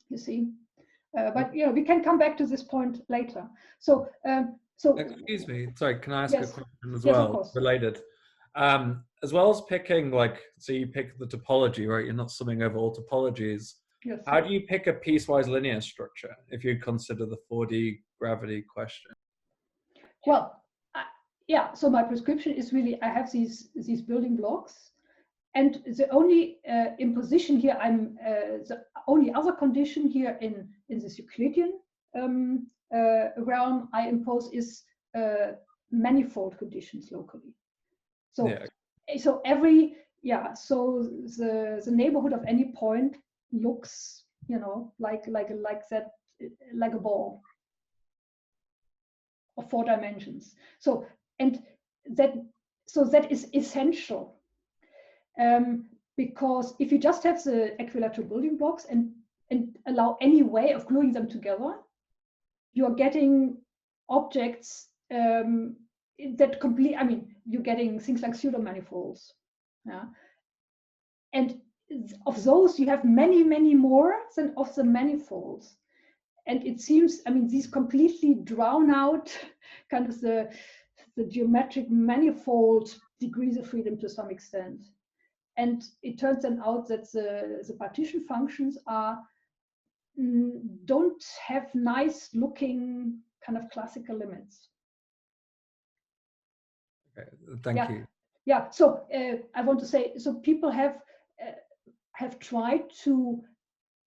you see. But we can come back to this point later. So excuse me, sorry, can I ask a question as yes, well, of course. related? As well as picking, so you pick the topology, right? You're not summing over all topologies. Yes. How do you pick a piecewise linear structure if you consider the 4D gravity question? Well, yeah, so my prescription is really, I have these building blocks, and the only imposition here, the only other condition here in this Euclidean realm I impose is manifold conditions locally. So so the neighborhood of any point looks like that, like a ball of 4 dimensions. So that is essential, because if you just have the equilateral building blocks and allow any way of gluing them together, you're getting objects that complete. I mean, you're getting things like pseudo-manifolds. Yeah, and of those you have many more than of the manifolds. And it seems, I mean, these completely drown out kind of the geometric manifold degrees of freedom to some extent. And it turns then out that the partition functions don't have nice looking kind of classical limits. Okay, thank you. Yeah, so I want to say, so people have tried to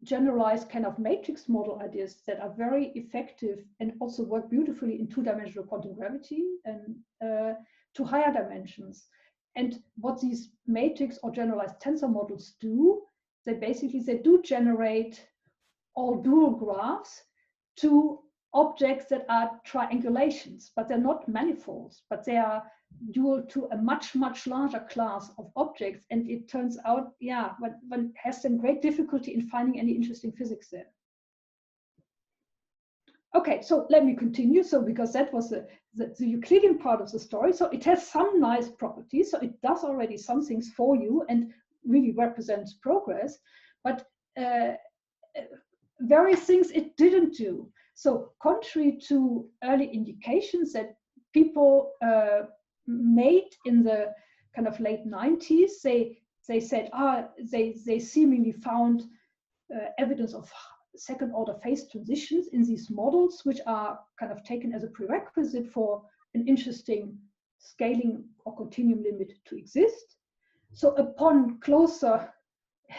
generalize kind of matrix model ideas that are very effective and also work beautifully in 2-dimensional quantum gravity and to higher dimensions. And what these matrix or generalized tensor models do, they do generate all dual graphs to objects that are triangulations, but they're not manifolds, but they are dual to a much larger class of objects. And it turns out, yeah, one has some great difficulty in finding any interesting physics there. Okay, so let me continue. So because that was the Euclidean part of the story, so it has some nice properties. So it does already some things for you and really represents progress, but various things it didn't do. So contrary to early indications that people made in the kind of late 90s, they said, they seemingly found evidence of second order phase transitions in these models, which are kind of taken as a prerequisite for an interesting scaling or continuum limit to exist. So upon closer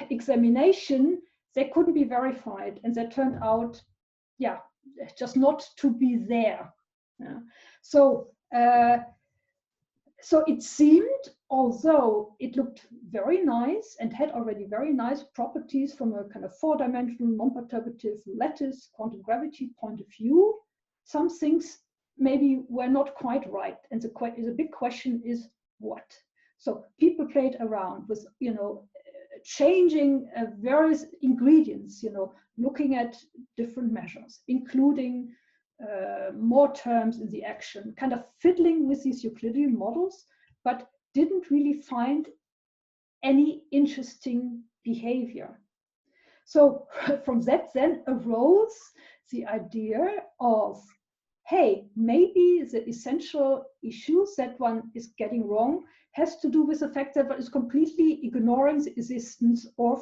examination, they couldn't be verified, and they turned out, yeah, just not to be there. Yeah. So it seemed although it looked very nice and had already very nice properties from a kind of 4-dimensional non-perturbative lattice quantum gravity point of view, some things maybe were not quite right. And the big question is what? So people played around with, changing various ingredients, looking at different measures, including more terms in the action, kind of fiddling with these Euclidean models, but didn't really find any interesting behavior. So from that then arose the idea of, hey, maybe the essential issues that one is getting wrong has to do with the fact that one is completely ignoring the existence of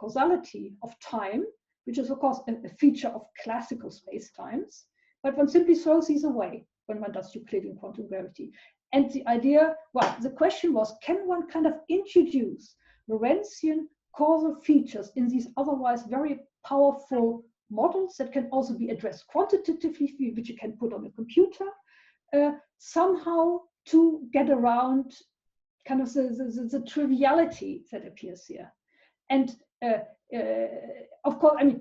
causality of time, which is of course a feature of classical spacetimes, but one simply throws these away when one does Euclidean quantum gravity. And the idea, well, the question was, can one kind of introduce Lorentzian causal features in these otherwise very powerful models that can also be addressed quantitatively, which you can put on a computer, somehow to get around kind of the triviality that appears here. And of course, I mean,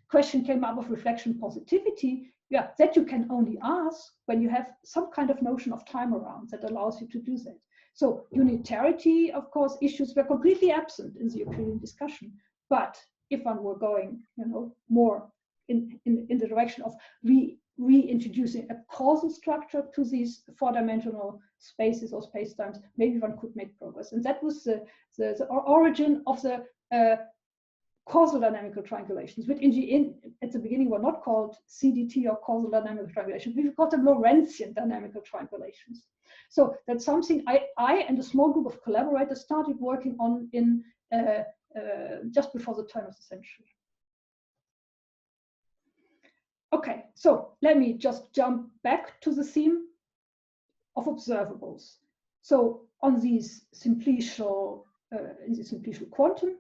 question came up of reflection positivity. Yeah, that you can only ask when you have some kind of notion of time around that allows you to do that. So unitarity, of course, issues were completely absent in the Euclidean discussion. But if one were going, more in the direction of reintroducing a causal structure to these 4-dimensional spaces or spacetimes, maybe one could make progress. And that was the origin of the Causal Dynamical Triangulations, which at the beginning were not called CDT or Causal Dynamical Triangulations. We called them Lorentzian Dynamical Triangulations. So that's something I and a small group of collaborators started working on in just before the turn of the century. Okay, so let me just jump back to the theme of observables. So on these simplicial, in the simplicial quantum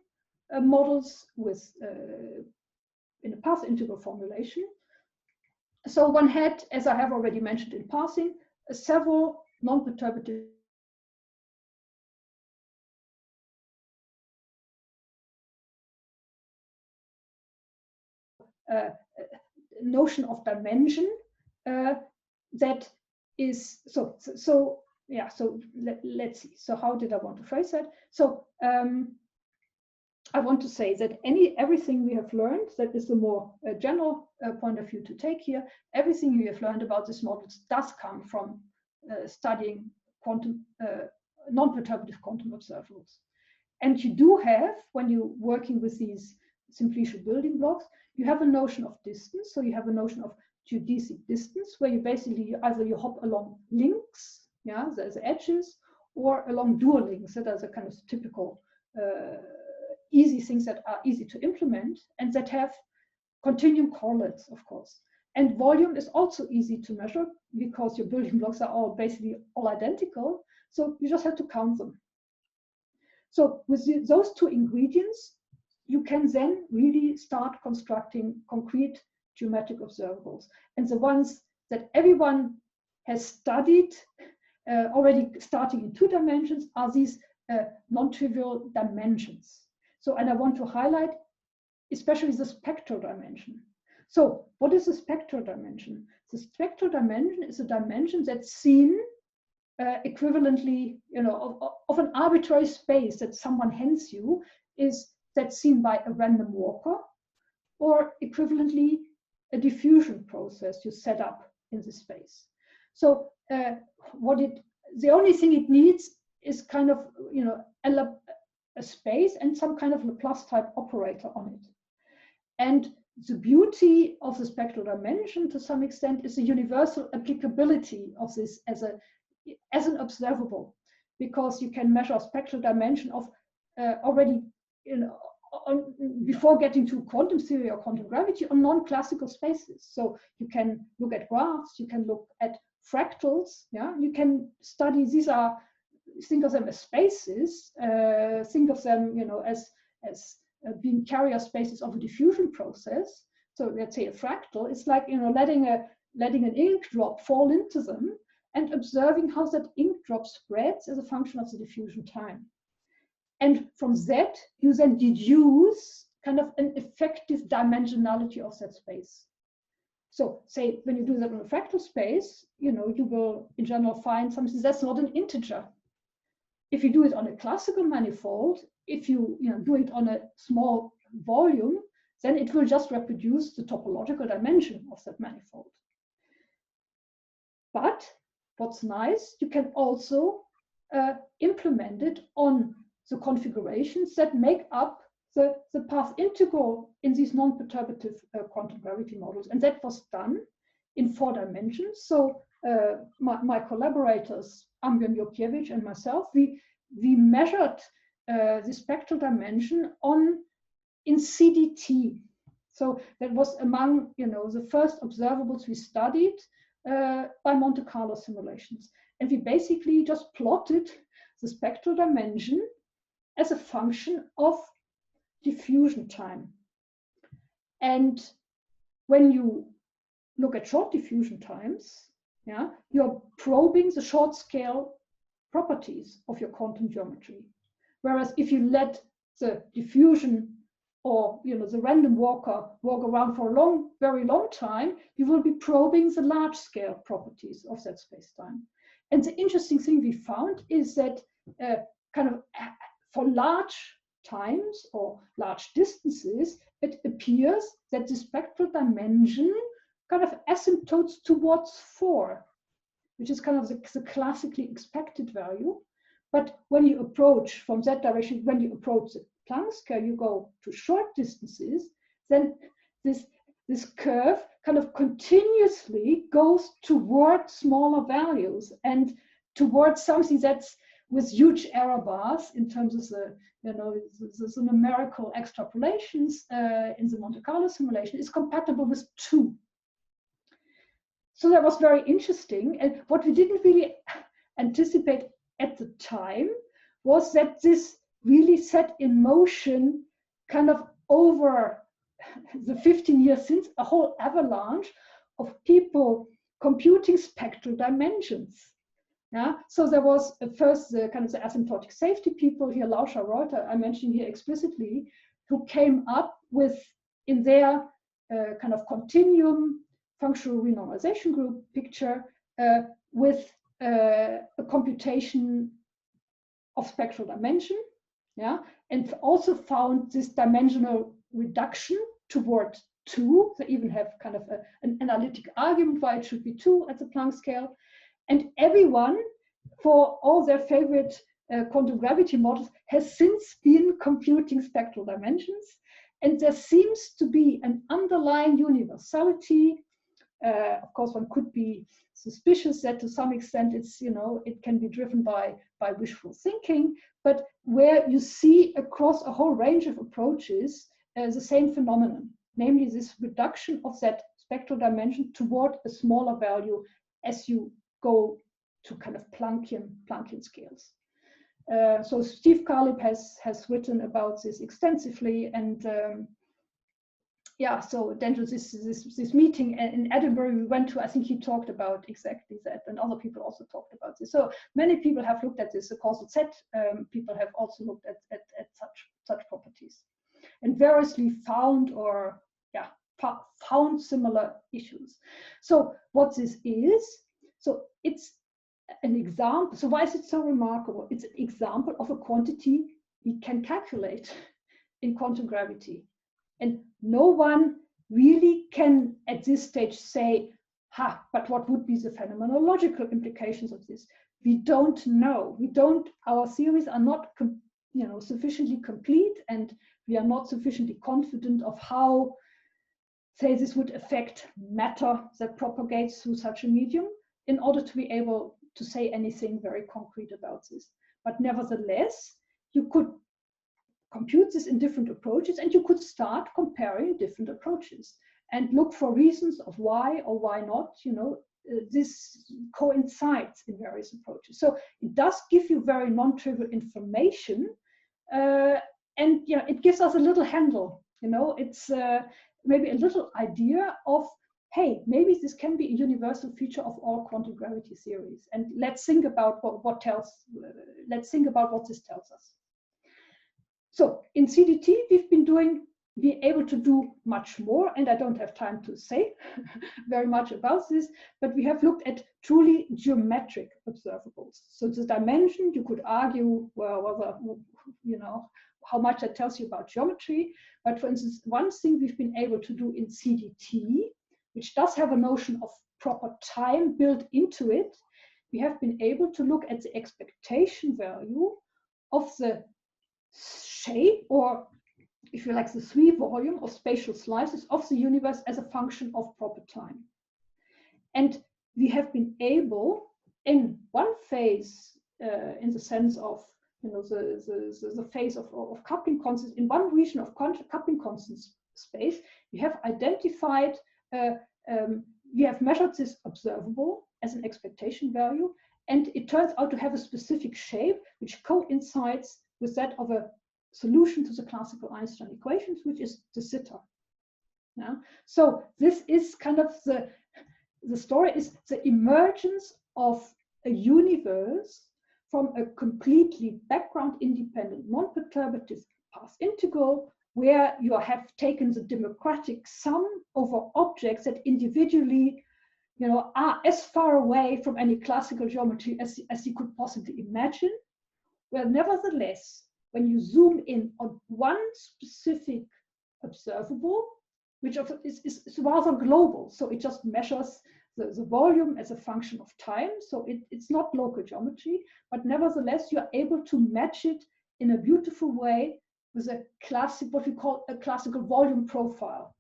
models with in a path integral formulation. So one had, as I have already mentioned in passing, several non-perturbative notion of dimension that is let's see. So how did I want to phrase that? So I want to say that everything we have learned, that is the more general point of view to take here, everything we have learned about these models does come from studying quantum non-perturbative quantum observables. And you do have, when you're working with these simplicial building blocks, you have a notion of distance. So you have a notion of geodesic distance, where you basically either you hop along links, yeah, the edges, or along dual links that are the kind of typical easy things that are easy to implement and that have continuum correlates, of course. And volume is also easy to measure because your building blocks are all basically all identical. So you just have to count them. So with those two ingredients, you can then really start constructing concrete geometric observables. And the ones that everyone has studied already starting in 2 dimensions are these non-trivial dimensions. So, and I want to highlight especially the spectral dimension. So what is the spectral dimension? The spectral dimension is a dimension that's seen equivalently, of an arbitrary space that someone hands you, that's seen by a random walker, or equivalently a diffusion process you set up in the space. So the only thing it needs is kind of, a space and some kind of Laplace type operator on it. And the beauty of the spectral dimension to some extent is the universal applicability of this as an observable, because you can measure a spectral dimension of already, before getting to quantum theory or quantum gravity, on non-classical spaces. So you can look at graphs, you can look at fractals, yeah, you can study, think of them as spaces, think of them, as being carrier spaces of a diffusion process. So let's say a fractal, it's like, letting an ink drop fall into them, and observing how that ink drop spreads as a function of the diffusion time. And from that, you then deduce kind of an effective dimensionality of that space. So say when you do that in a fractal space, you will in general find something that's not an integer. If you do it on a classical manifold, if you do it on a small volume, then it will just reproduce the topological dimension of that manifold. But what's nice, you can also implement it on the configurations that make up the path integral in these non-perturbative quantum gravity models. And that was done in 4 dimensions. So my collaborators, Ambjörn Jokiewicz and myself, we measured the spectral dimension in CDT. So that was among the first observables we studied by Monte Carlo simulations. And we basically just plotted the spectral dimension as a function of diffusion time. And when you look at short diffusion times, you're probing the short scale properties of your quantum geometry. Whereas if you let the diffusion or the random walker walk around for a very long time, you will be probing the large scale properties of that space-time. And the interesting thing we found is that for large times or large distances, it appears that the spectral dimension kind of asymptotes towards 4, which is kind of the classically expected value. But when you approach from that direction, when you approach the Planck scale, you go to short distances, then this curve kind of continuously goes toward smaller values and towards something that's with huge error bars in terms of the numerical extrapolations in the Monte Carlo simulation is compatible with 2. So that was very interesting. And what we didn't really anticipate at the time was that this really set in motion kind of over the 15 years since a whole avalanche of people computing spectral dimensions. So there was first the kind of the asymptotic safety people here, Lauscher, Reuter, I mentioned here explicitly, who came up with in their kind of continuum functional renormalization group picture with a computation of spectral dimension, and also found this dimensional reduction toward 2. They even have kind of an analytic argument why it should be 2 at the Planck scale. And everyone, for all their favorite quantum gravity models, has since been computing spectral dimensions. And there seems to be an underlying universality. Of course, one could be suspicious that to some extent it's, it can be driven by wishful thinking, but where you see across a whole range of approaches the same phenomenon, namely this reduction of that spectral dimension toward a smaller value as you go to kind of Planckian scales. So Steve Carlip has written about this extensively, and so then this meeting in Edinburgh we went to, I think he talked about exactly that, and other people also talked about this. So many people have looked at this. The causal set people have also looked at such properties, and variously found found similar issues. So what this is, so it's an example. So why is it so remarkable? It's an example of a quantity we can calculate in quantum gravity. And no one really can at this stage say, but what would be the phenomenological implications of this? We don't know. Our theories are not sufficiently complete, and we are not sufficiently confident of how, say, this would affect matter that propagates through such a medium in order to be able to say anything very concrete about this. But nevertheless, you could compute this in different approaches, and you could start comparing different approaches and look for reasons of why or why not, this coincides in various approaches. So it does give you very non-trivial information, and it gives us a little handle, it's maybe a little idea of hey, maybe this can be a universal feature of all quantum gravity theories. And let's think about let's think about what this tells us. So in CDT, we're able to do much more, and I don't have time to say very much about this, but we have looked at truly geometric observables. So the dimension, you could argue, well, whether, you know, how much that tells you about geometry. But for instance, one thing we've been able to do in CDT, which does have a notion of proper time built into it, we have been able to look at the expectation value of the shape, or if you like, the 3 volume of spatial slices of the universe as a function of proper time. And we have been able, in one phase, in the sense of, you know, the phase of coupling constants, in one region of coupling constants space, we have identified, we have measured this observable as an expectation value, and it turns out to have a specific shape which coincides with that of a solution to the classical Einstein equations, which is de Sitter. Yeah? So this is kind of the story is the emergence of a universe from a completely background independent, non-perturbative path integral, where you have taken the democratic sum over objects that individually, you know, are as far away from any classical geometry as you could possibly imagine, where nevertheless, when you zoom in on one specific observable, which is rather global, so it just measures the volume as a function of time, so it's not local geometry, but nevertheless you're able to match it in a beautiful way with a classic, what we call a classical volume profile.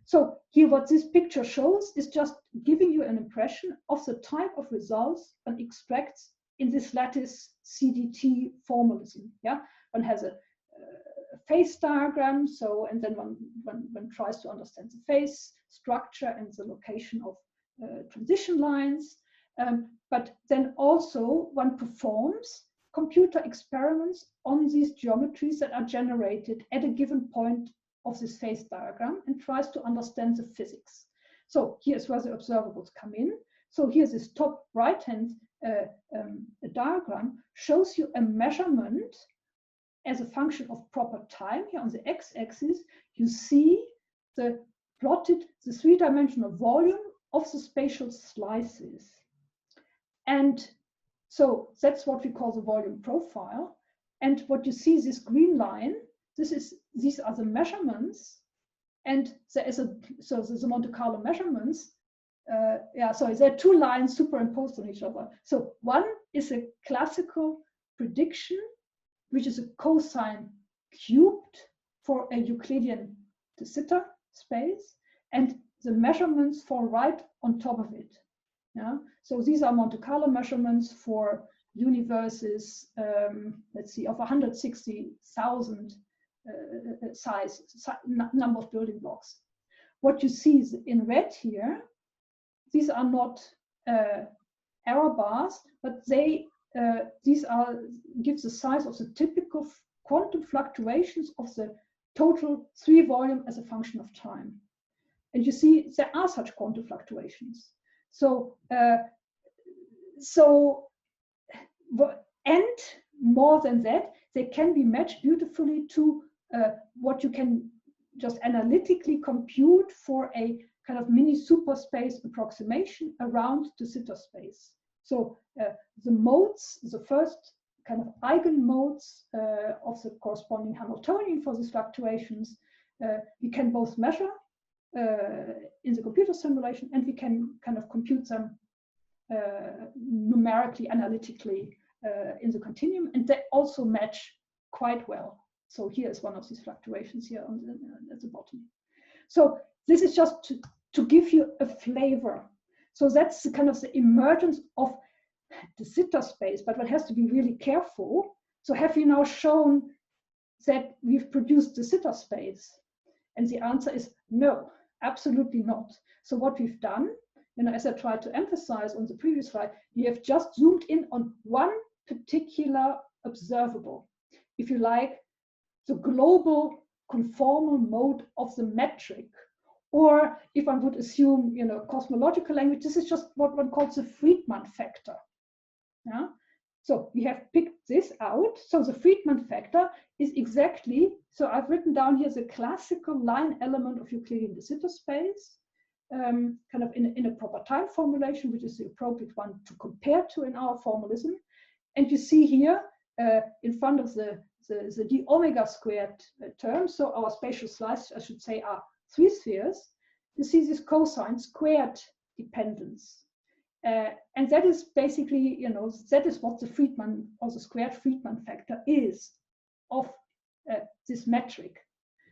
So here what this picture shows is just giving you an impression of the type of results one extracts in this lattice CDT formalism. Yeah, one has a phase diagram, so, and then one tries to understand the phase structure and the location of transition lines, but then also one performs computer experiments on these geometries that are generated at a given point of this phase diagram and tries to understand the physics. So here's where the observables come in. So here's this top right-hand diagram shows you a measurement as a function of proper time. Here on the x-axis, you see the plotted the 3-dimensional volume of the spatial slices. And so that's what we call the volume profile. And what you see, this green line, these are the measurements. And there's the Monte Carlo measurements. Sorry, there are 2 lines superimposed on each other. So one is a classical prediction, which is a cosine cubed for a Euclidean de Sitter space, and the measurements fall right on top of it. Yeah? So these are Monte Carlo measurements for universes, let's see, of 160,000 size, number of building blocks. What you see is in red here, these are not error bars, but these give the size of the typical quantum fluctuations of the total 3 volume as a function of time. And you see there are such quantum fluctuations. So, and more than that, they can be matched beautifully to what you can just analytically compute for a kind of mini superspace approximation around the Sitter space. So the modes, the first kind of eigenmodes of the corresponding Hamiltonian for these fluctuations, we can both measure in the computer simulation, and we can kind of compute them numerically, analytically in the continuum, and they also match quite well. So here is one of these fluctuations here at the bottom. So this is just to give you a flavor. So that's the kind of the emergence of the Sitter space, but one has to be really careful. So have we now shown that we've produced the Sitter space? And the answer is no, absolutely not. So what we've done, as I tried to emphasize on the previous slide, we have just zoomed in on one particular observable. If you like, the global conformal mode of the metric, Or if one would assume, you know, cosmological language, this is just what one calls the Friedmann factor. Yeah? So we have picked this out. So the Friedmann factor is exactly, so I've written down here the classical line element of Euclidean de Sitter space, kind of in a proper time formulation, which is the appropriate one to compare to in our formalism. And you see here in front of the d omega squared term, so our spatial slice, I should say, are 3 spheres. You see this cosine squared dependence. And that is basically, you know, that is what the Friedmann or the squared Friedmann factor is of this metric.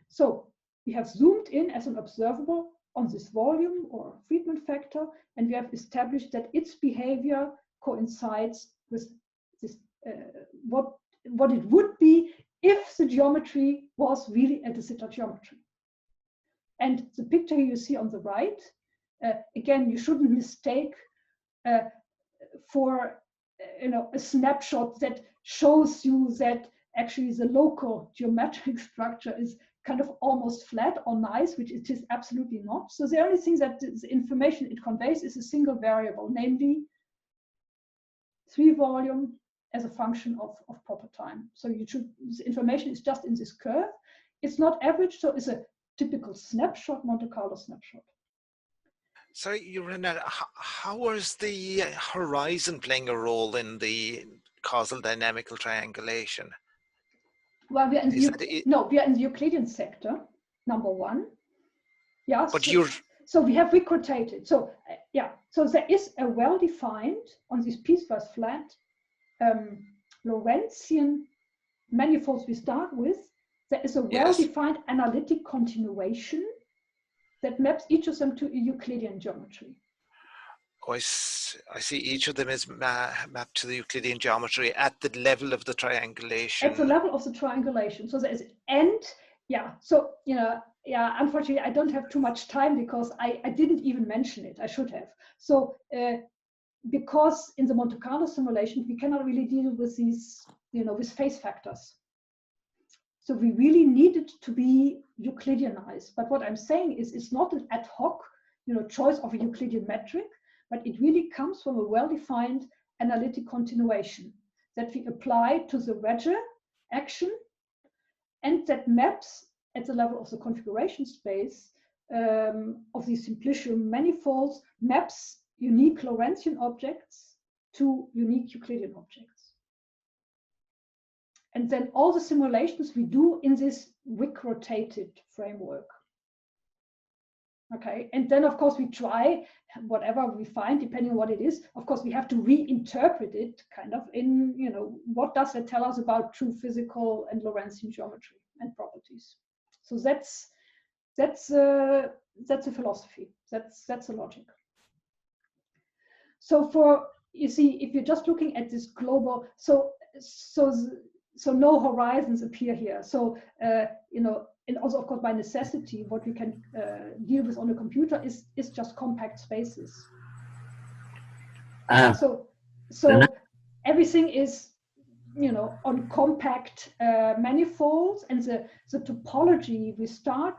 So we have zoomed in as an observable on this volume or Friedmann factor, and we have established that its behavior coincides with this, what it would be if the geometry was really a de Sitter geometry. And the picture you see on the right, again, you shouldn't mistake for a snapshot that shows you that actually the local geometric structure is kind of almost flat or nice, which it is absolutely not. So the only thing that the information it conveys is a single variable, namely 3 volume as a function of proper time. So this information is just in this curve. It's not average, so it's a typical snapshot, Monte Carlo snapshot. So, Renata, how is the horizon playing a role in the causal dynamical triangulation? Well, we are in the Euclidean sector, number 1. Yeah. But so we have recrotated. So so there is a well-defined on these piecewise flat Lorentzian manifolds we start with. There is a well-defined analytic continuation that maps each of them to a Euclidean geometry. Oh, I see each of them is mapped to the Euclidean geometry at the level of the triangulation. At the level of the triangulation. So there is, so, unfortunately, I don't have too much time because I didn't even mention it. I should have. So, because in the Monte Carlo simulation, we cannot really deal with these, with phase factors. So we really need it to be Euclideanized. But what I'm saying is it's not an ad hoc, choice of a Euclidean metric, but it really comes from a well-defined analytic continuation that we apply to the wedge action, and that maps at the level of the configuration space of these simplicium manifolds, maps unique Lorentzian objects to unique Euclidean objects. And then all the simulations we do in this Wick-rotated framework. Okay, and then of course we try whatever we find, depending on what it is. Of course, we have to reinterpret it kind of in, what does it tell us about true physical and Lorentzian geometry and properties. So that's a philosophy. That's a logic. So you see, if you're just looking at this global, so no horizons appear here. So and also, of course, by necessity, what we can deal with on a computer is just compact spaces. So everything is, on compact manifolds, and the topology we start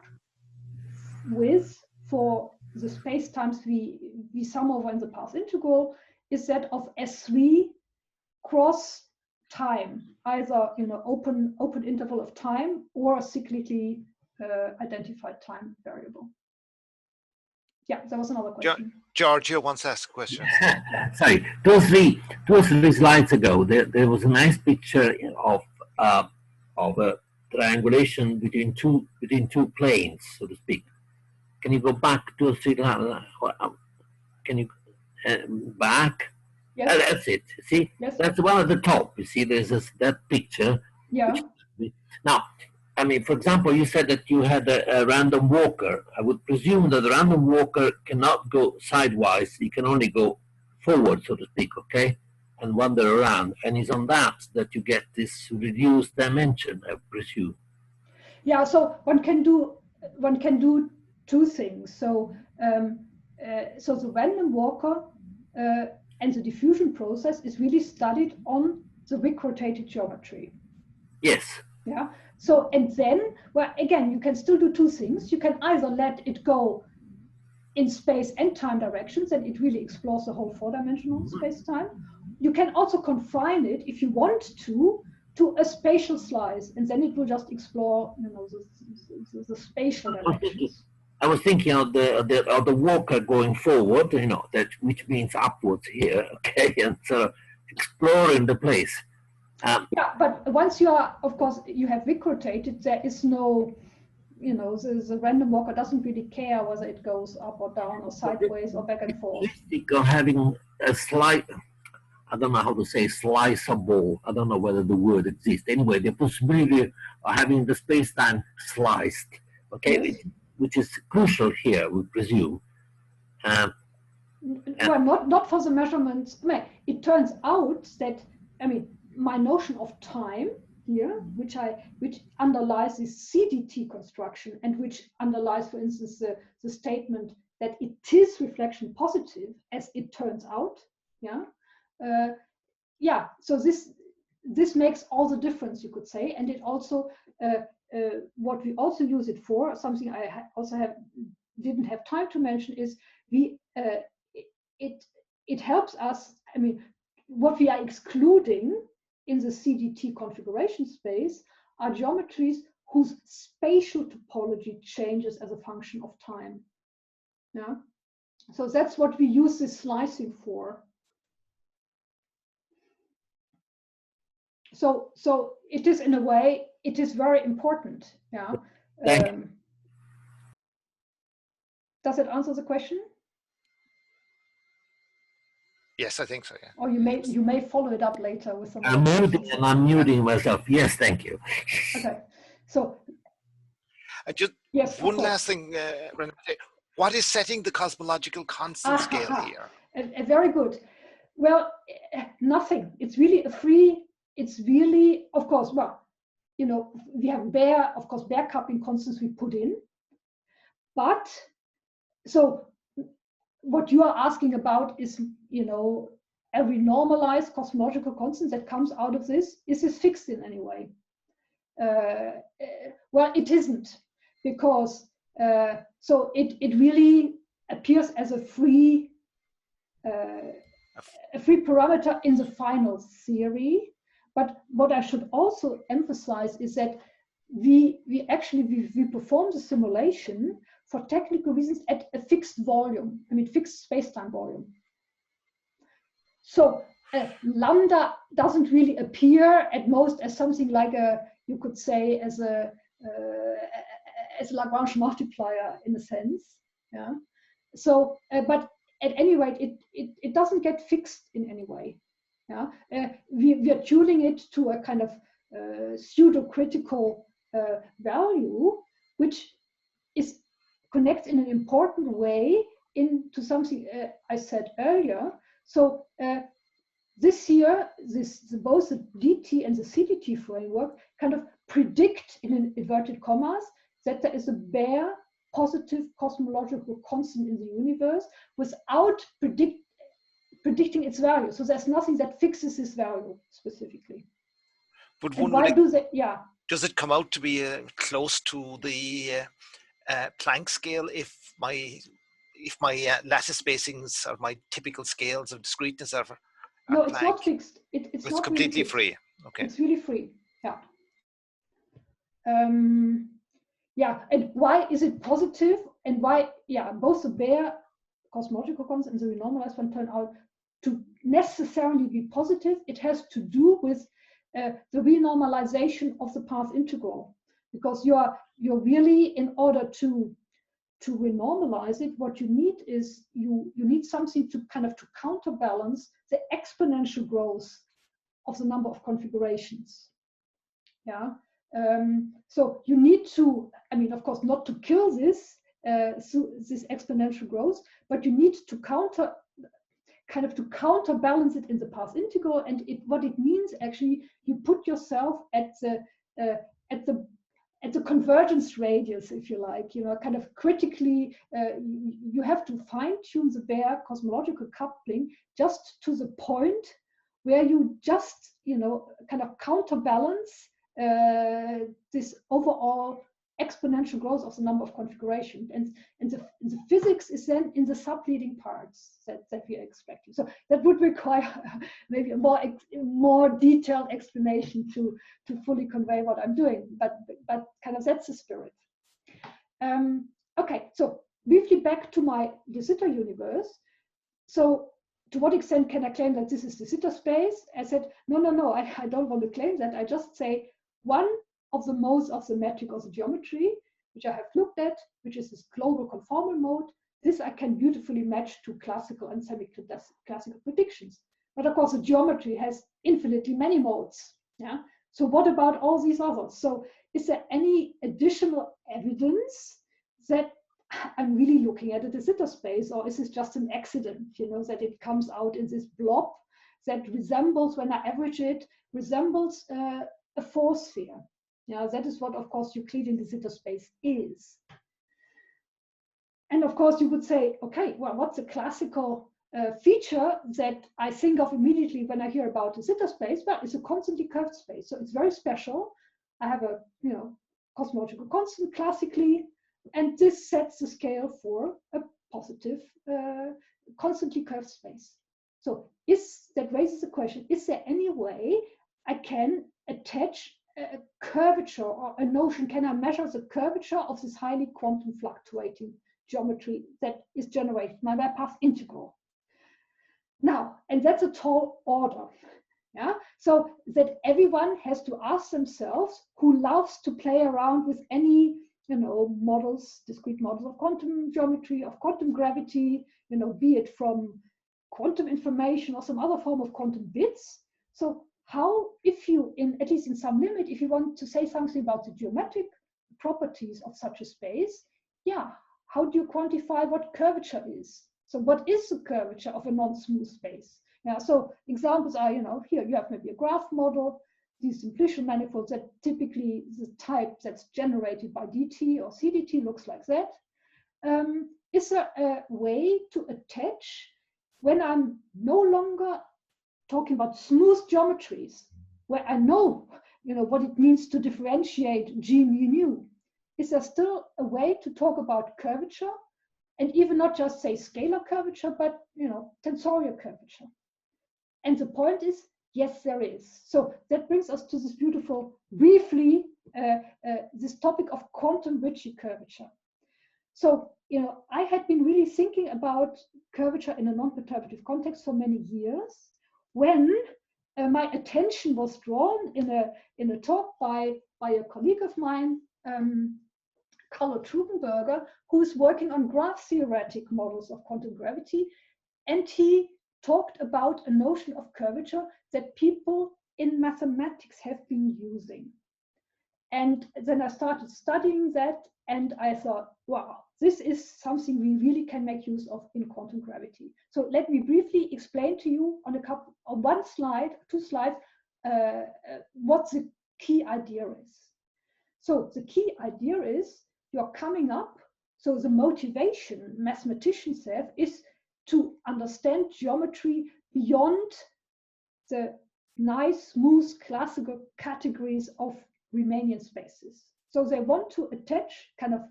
with for the spacetimes we sum over in the path integral is that of S3 cross time, either open interval of time or a cyclically identified time variable. Yeah, there was another question. Giorgio wants to ask a question. Sorry, two or three slides ago, there was a nice picture of a triangulation between two planes, so to speak. Can you go back 2 or 3? Can you back? Yes. That's it. See, yes. That's the one at the top. You see, there's that picture. Yeah. Now, I mean, for example, you said that you had a random walker. I would presume that the random walker cannot go sidewise. He can only go forward, so to speak, okay, and wander around. And it's on that you get this reduced dimension, I presume. Yeah. So one can do 2 things. So so the random walker and the diffusion process is really studied on the Wick-rotated geometry. Yes. Yeah. So, and then, well, again, you can still do 2 things. You can either let it go in space and time directions, and it really explores the whole four-dimensional space-time. You can also confine it, if you want to a spatial slice, and then it will just explore, you know, the spatial directions. I was thinking of the walker going forward, you know, that which means upwards here, okay, and so exploring the place. Yeah, but once you are, of course, you have Wick rotated, there is no, you know, the random walker doesn't really care whether it goes up or down or sideways or back and forth. Of having a slight, I don't know how to say sliceable, I don't know whether the word exists. Anyway, the possibility of having the space-time sliced, okay, Yes. which is crucial here, we presume. Well, not for the measurements. I mean, it turns out that, I mean, my notion of time here, which underlies this CDT construction, and which underlies, for instance, the statement that it is reflection positive, as it turns out. Yeah, yeah. So this makes all the difference, you could say, and it also what we also use it for, something I didn't have time to mention, is it helps us. I mean, what we are excluding in the CDT configuration space are geometries whose spatial topology changes as a function of time. Yeah, so that's what we use this slicing for. So it is, in a way, it is very important. Yeah. Does it answer the question? Yes, I think so. Yeah. Or you may follow it up later with some. I'm muting myself. Yes, thank you. Okay. So. Just yes. One last thing, Renate. What is setting the cosmological constant scale here? Very good. Well, nothing. It's really a free. It's really, of course, well, you know, we have bare coupling constants we put in, but so what you are asking about is, you know, a renormalized cosmological constant that comes out of this. Is this fixed in any way? Well, it isn't, because so it really appears as a free parameter in the final theory. But what I should also emphasize is that we perform the simulation for technical reasons at a fixed volume. I mean, fixed space-time volume. So lambda doesn't really appear at most as something like you could say as a Lagrange multiplier in a sense. Yeah. So, but at any rate, it doesn't get fixed in any way. Yeah. We are tuning it to a kind of pseudo-critical value, which connects in an important way into something I said earlier. So this year, both the DT and the CDT framework kind of predict, in inverted commas, that there is a bare positive cosmological constant in the universe without predicting its value. So there's nothing that fixes this value specifically. But why do they? Yeah. Does it come out to be close to the Planck scale if my lattice spacings or my typical scales of discreteness are no, it's Planck? not fixed. It's not completely really free. Okay. It's really free. Yeah. Yeah. And why is it positive? And why? Yeah, both the bare cosmological constant and the renormalized one turn out to necessarily be positive. It has to do with the renormalization of the path integral, because you're really, in order to renormalize it, what you need is you need something to kind of to counterbalance the exponential growth of the number of configurations. Yeah. So you need to, I mean, of course, not to kill this exponential growth, but you need to counterbalance it in the path integral. And what it means, actually, you put yourself at the convergence radius, if you like, you know, kind of critically, you have to fine-tune the bare cosmological coupling just to the point where you just, you know, kind of counterbalance this overall exponential growth of the number of configurations, and the physics is then in the subleading parts that we are expecting. So that would require maybe a more detailed explanation to fully convey what I'm doing, but kind of that's the spirit. Okay, so briefly back to my de Sitter universe. So to what extent can I claim that this is de Sitter space? I said, no, I don't want to claim that. I just say one of the modes of the metric or the geometry, which I have looked at, which is this global conformal mode, this I can beautifully match to classical and semi-classical predictions. But of course, the geometry has infinitely many modes. Yeah. So what about all these others? So is there any additional evidence that I'm really looking at a de Sitter space, or is this just an accident, that it comes out in this blob that resembles, when I average it, resembles a four sphere? Yeah, that is what, of course, Euclidean de Sitter space is. And of course, you would say, okay, well, what's a classical feature that I think of immediately when I hear about de Sitter space? Well, it's a constantly curved space, so it's very special. I have a, cosmological constant classically, and this sets the scale for a positive, constantly curved space. So that raises the question, is there any way I can attach a curvature or a notion? Can I measure the curvature of this highly quantum fluctuating geometry that is generated by my path integral? Now, and that's a tall order. Yeah, so that everyone has to ask themselves, who loves to play around with any models, discrete models of quantum geometry, of quantum gravity, be it from quantum information or some other form of quantum bits. So how, if you, at least in some limit, if you want to say something about the geometric properties of such a space, yeah, how do you quantify what curvature is? So what is the curvature of a non-smooth space? Yeah, so examples are, here you have maybe a graph model, these simplicial manifolds that typically the type that's generated by dt or cdt looks like that. Is there a way to attach, when I'm no longer talking about smooth geometries, where I know, what it means to differentiate G mu nu, is there still a way to talk about curvature, and even not just say scalar curvature, but tensorial curvature? And the point is, yes, there is. So that brings us to this beautiful, briefly, this topic of quantum Ricci curvature. So, I had been really thinking about curvature in a non-perturbative context for many years, when my attention was drawn in a talk by a colleague of mine, Carlo Trubenberger, who is working on graph theoretic models of quantum gravity, and he talked about a notion of curvature that people in mathematics have been using. And then I started studying that, and I thought, wow, this is something we really can make use of in quantum gravity. So let me briefly explain to you on one slide, two slides, what the key idea is. So the key idea is you're coming up, so the motivation mathematicians have is to understand geometry beyond the nice, smooth, classical categories of Riemannian spaces. So they want to attach, kind of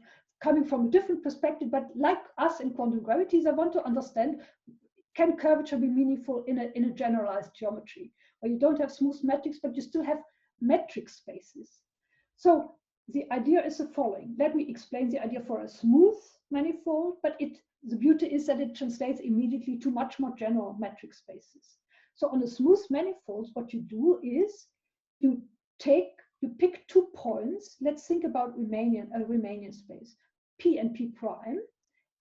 coming from a different perspective, but like us in quantum gravity, they want to understand, can curvature be meaningful in a generalized geometry, where you don't have smooth metrics, but you still have metric spaces. So the idea is the following. Let me explain the idea for a smooth manifold, but the beauty is that it translates immediately to much more general metric spaces. So on a smooth manifold, what you do is you pick 2 points. Let's think about a Riemannian space, P and P prime,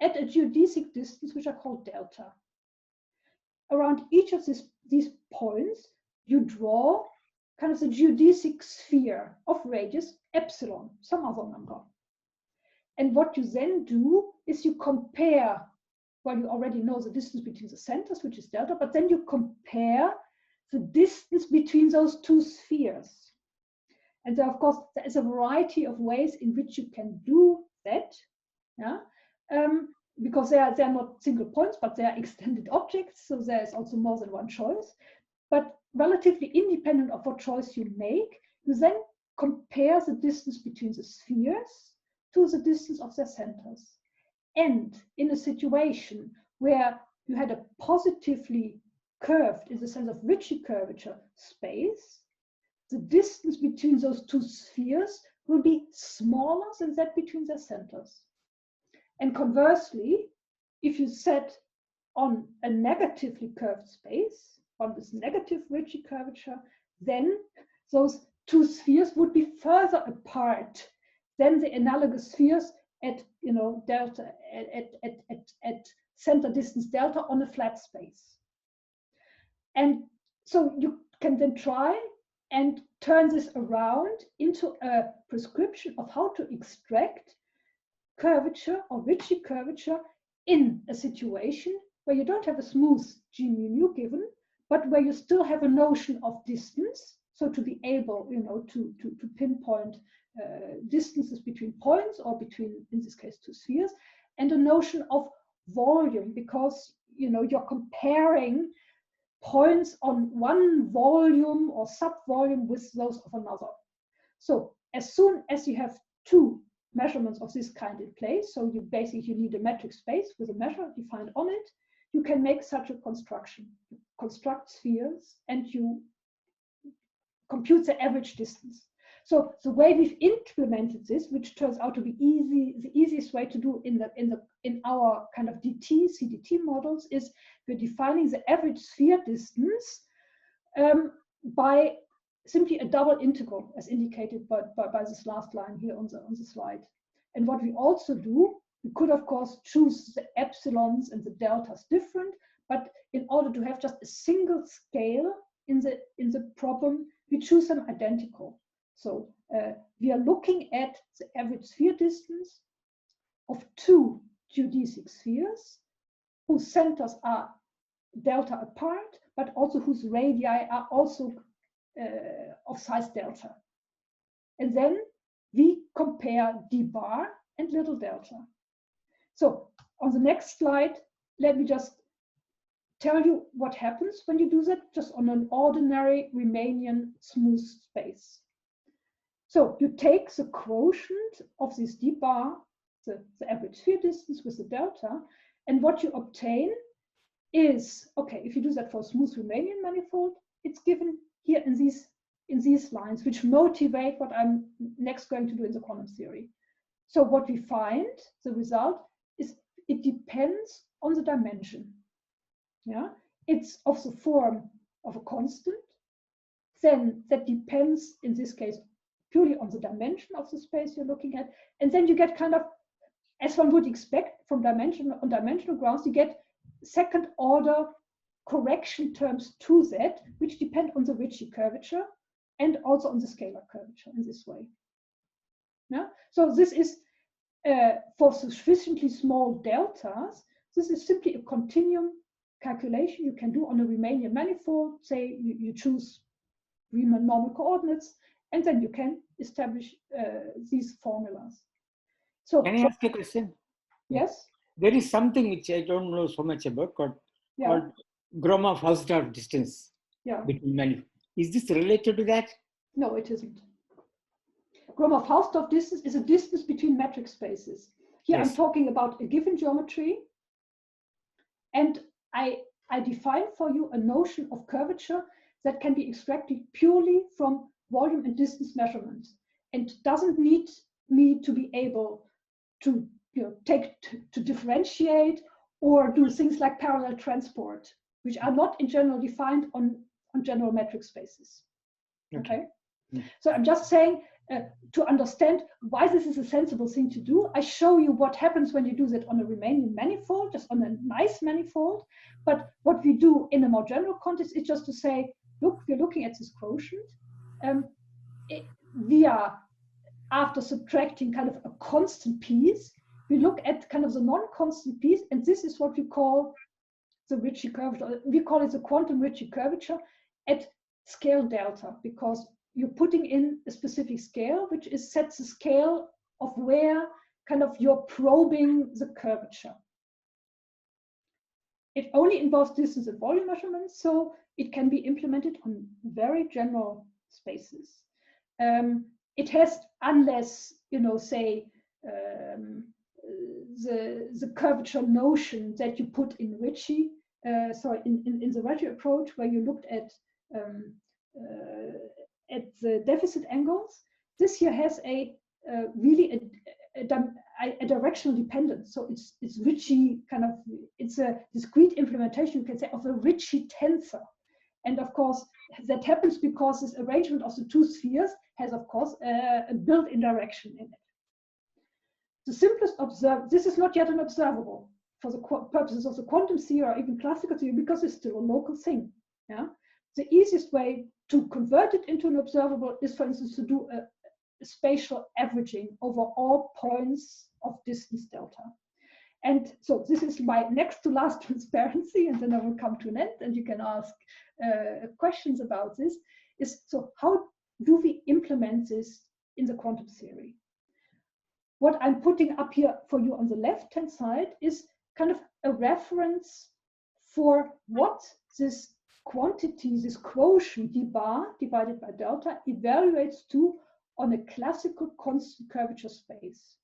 at a geodesic distance, which are called delta. Around each of these points, you draw kind of the geodesic sphere of radius epsilon, some other number. And what you then do is you compare, well, you already know the distance between the centers, which is delta, but then you compare the distance between those 2 spheres. And there, of course, there is a variety of ways in which you can do that, yeah? Because they are not single points, but they are extended objects, so there is also more than one choice. But relatively independent of what choice you make, you then compare the distance between the spheres to the distance of their centers. And in a situation where you had a positively curved, in the sense of Ricci curvature, space, the distance between those two spheres will be smaller than that between their centers. And conversely, if you set on a negatively curved space, on this negative Ricci curvature, then those two spheres would be further apart than the analogous spheres at delta at center distance delta on a flat space. And so you can then try and turn this around into a prescription of how to extract curvature or Ricci curvature in a situation where you don't have a smooth G mu nu given, but where you still have a notion of distance. So to be able, to pinpoint distances between points or between, in this case, two spheres, and a notion of volume, because you're comparing points on one volume or sub-volume with those of another. So as soon as you have two measurements of this kind in place, so you need a metric space with a measure defined on it, you can make such a construction. You construct spheres and you compute the average distance. So the way we've implemented this, which turns out to be the easiest way to do in our kind of CDT models, is we're defining the average sphere distance by simply a double integral, as indicated by this last line here on the slide. And what we also do, we could of course choose the epsilons and the deltas different, but in order to have just a single scale in the problem, we choose them identical. So we are looking at the average sphere distance of two geodesic spheres whose centers are delta apart, but also whose radii are also of size delta. And then we compare d bar and little delta. So on the next slide, let me just tell you what happens when you do that just on an ordinary Riemannian smooth space. So you take the quotient of this d bar, the average sphere distance with the delta, and what you obtain is, okay, if you do that for a smooth Riemannian manifold, it's given here in these lines, which motivate what I'm next going to do in the quantum theory. So what we find, the result, is it depends on the dimension. Yeah, it's of the form of a constant. Then that depends, in this case, purely on the dimension of the space you're looking at. And then you get kind of, as one would expect from on dimensional grounds, you get second order correction terms to that, which depend on the Ricci curvature and also on the scalar curvature in this way. Yeah? So this is for sufficiently small deltas, this is simply a continuum calculation you can do on a Riemannian manifold. Say you choose Riemann normal coordinates, and then you can establish these formulas. So can I ask a question? Yes. There is something which I don't know so much about called Gromov-Hausdorff distance between manifolds. Is this related to that? No, it isn't. Gromov-Hausdorff distance is a distance between metric spaces. Here I'm talking about a given geometry, and I define for you a notion of curvature that can be extracted purely from volume and distance measurements, and doesn't need me to be able to to differentiate or do things like parallel transport, which are not in general defined on general metric spaces. Okay. So I'm just saying, to understand why this is a sensible thing to do, I show you what happens when you do that on a Riemannian manifold, just on a nice manifold. But what we do in a more general context is just to say, look, we're looking at this quotient. We are, after subtracting kind of a constant piece, we look at kind of the non-constant piece, and this is what we call the Ricci curvature. We call it the quantum Ricci curvature at scale delta, because you're putting in a specific scale, which sets the scale of where kind of you're probing the curvature. It only involves distance and volume measurements, so it can be implemented on very general spaces. It has, unless, say, the curvature notion that you put in Ricci, in the Ricci approach, where you looked at the deficit angles. This here has really a directional dependence. So it's Ricci kind of, it's a discrete implementation, you can say, of a Ricci tensor. And of course, that happens because this arrangement of the two spheres has, of course, a built-in direction in it. The simplest this is not yet an observable for the purposes of the quantum theory or even classical theory, because it's still a local thing. Yeah? The easiest way to convert it into an observable is, for instance, to do a spatial averaging over all points of distance delta. And so this is my next to last transparency, and then I will come to an end and you can ask questions about this. So how do we implement this in the quantum theory? What I'm putting up here for you on the left-hand side is kind of a reference for what this quantity, this quotient d bar divided by delta, evaluates to on a classical constant curvature space.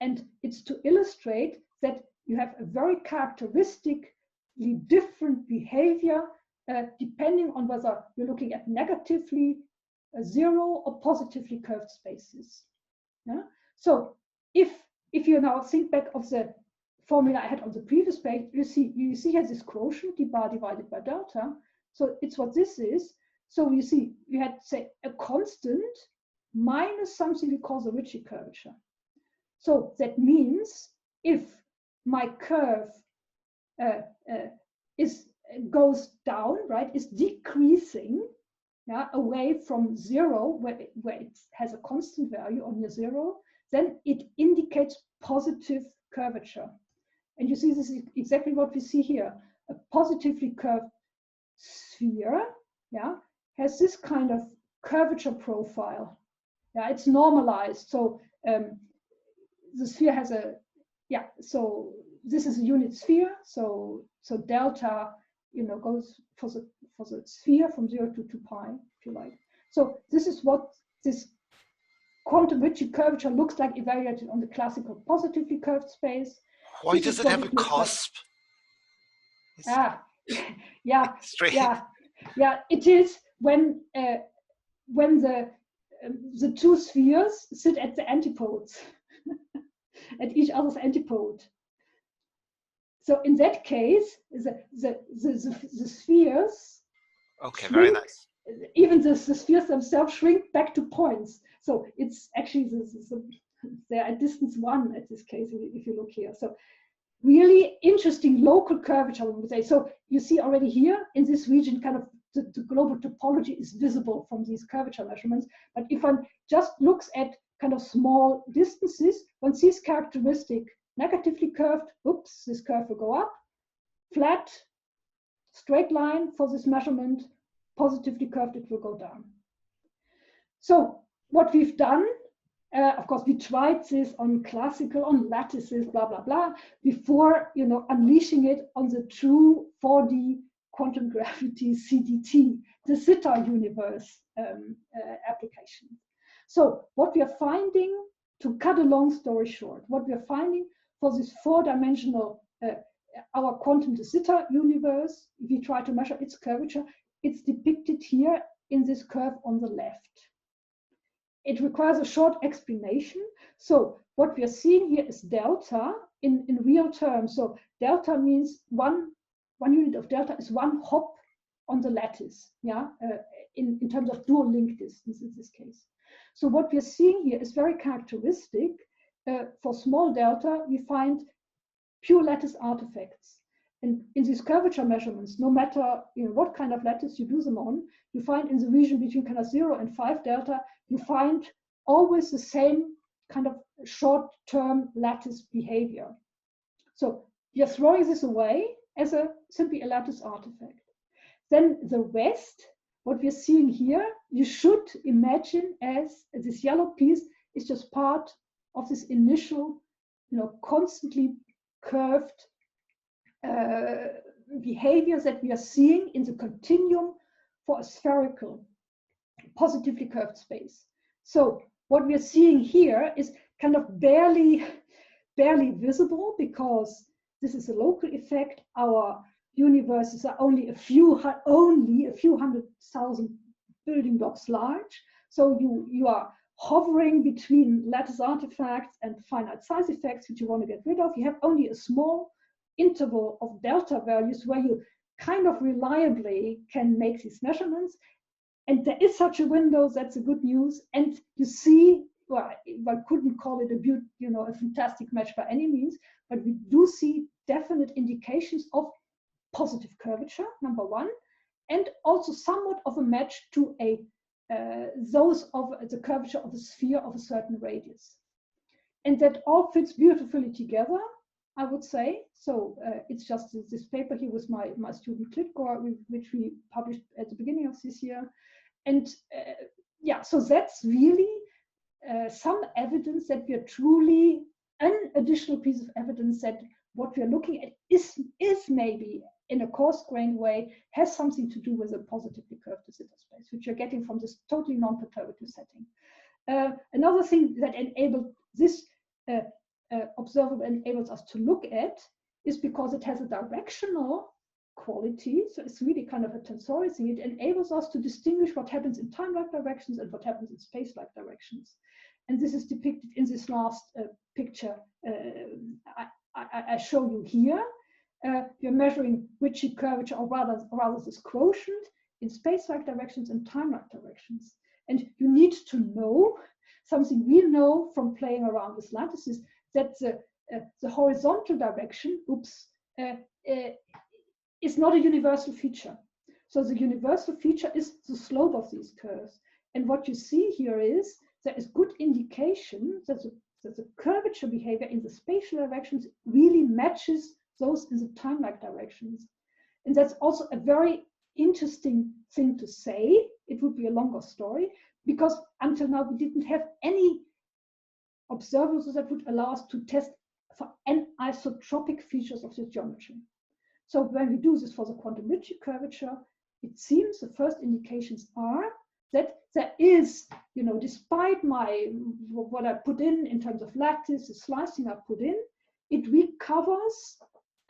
And it's to illustrate that you have a very characteristically different behavior depending on whether you're looking at negatively zero or positively curved spaces. Yeah? So if you now think back of the formula I had on the previous page, you see here this quotient d bar divided by delta. So it's what this is. So you see you had, say, a constant minus something we call the Ricci curvature. So that means if my curve goes down, right, is decreasing, yeah, away from zero, where it has a constant value or near zero, then it indicates positive curvature. And you see this is exactly what we see here. A positively curved sphere, yeah, has this kind of curvature profile. Yeah, it's normalized. So the sphere has a, yeah, so this is a unit sphere. So delta, goes for the sphere from 0 to 2 pi, if you like. So this is what this quantum Ricci curvature looks like evaluated on the classical positively curved space. Why does it have a cusp? Like. Yeah, Straight. Yeah. It is when the two spheres sit at the antipodes, at each other's antipode. So in that case, the spheres. Okay, very nice. Even the spheres themselves shrink back to points. So it's actually they're at distance 1 at this case, if you look here. So really interesting local curvature, we would say. So you see already here in this region, kind of the global topology is visible from these curvature measurements. But if one just looks at kind of small distances, one sees characteristic negatively curved, oops, this curve will go up, flat, straight line for this measurement, positively curved, it will go down. So what we've done, of course, we tried this on classical, on lattices, blah, blah, blah, before, unleashing it on the true 4D quantum gravity CDT, the zeta universe application. So what we are finding, to cut a long story short, what we are finding for this 4-dimensional, our quantum de Sitter universe, if we try to measure its curvature, it's depicted here in this curve on the left. It requires a short explanation. So what we are seeing here is delta in real terms. So delta means one unit of delta is one hop on the lattice, yeah, in terms of dual link distance in this case. So what we are seeing here is very characteristic. For small delta, we find pure lattice artifacts. And in these curvature measurements, no matter what kind of lattice you do them on, you find in the region between kind of 0 and 5 delta, you find always the same kind of short-term lattice behavior. So you're throwing this away as simply a lattice artifact. Then the rest, what we're seeing here, you should imagine as this yellow piece is just part of this initial, constantly curved behavior that we are seeing in the continuum for a spherical, positively curved space. So what we are seeing here is kind of barely visible because this is a local effect. Our universes are only a few hundred thousand building blocks large. So you are hovering between lattice artifacts and finite size effects, which you want to get rid of. You have only a small interval of delta values where you kind of reliably can make these measurements. And there is such a window, that's the good news. And you see, well, one couldn't call it a fantastic match by any means, but we do see definite indications of positive curvature, number one, and also somewhat of a match to those of the curvature of a sphere of a certain radius. And that all fits beautifully together, I would say. So it's just this paper here with my student Klitgor, which we published at the beginning of this year. And yeah, so that's really some evidence that we are truly, an additional piece of evidence that what we are looking at is maybe in a coarse-grained way, has something to do with a positively curved de Sitter space, which you're getting from this totally non-perturbative setting. Another thing that enabled this observable enables us to look at is because it has a directional quality. So it's really kind of a tensorial thing. It enables us to distinguish what happens in time-like directions and what happens in space-like directions. And this is depicted in this last picture I show you here. You're measuring Ricci curvature, or rather this quotient in space-like directions and time-like directions. And you need to know something we know from playing around with lattices, that the horizontal direction, is not a universal feature. So the universal feature is the slope of these curves. And what you see here is there is good indication that the curvature behavior in the spatial directions really matches those in the time-like directions. And that's also a very interesting thing to say. It would be a longer story, because until now we didn't have any observables that would allow us to test for anisotropic features of this geometry. So when we do this for the quantum Ricci curvature, it seems the first indications are that there is, despite what I put in terms of lattice, the slicing I put in, it recovers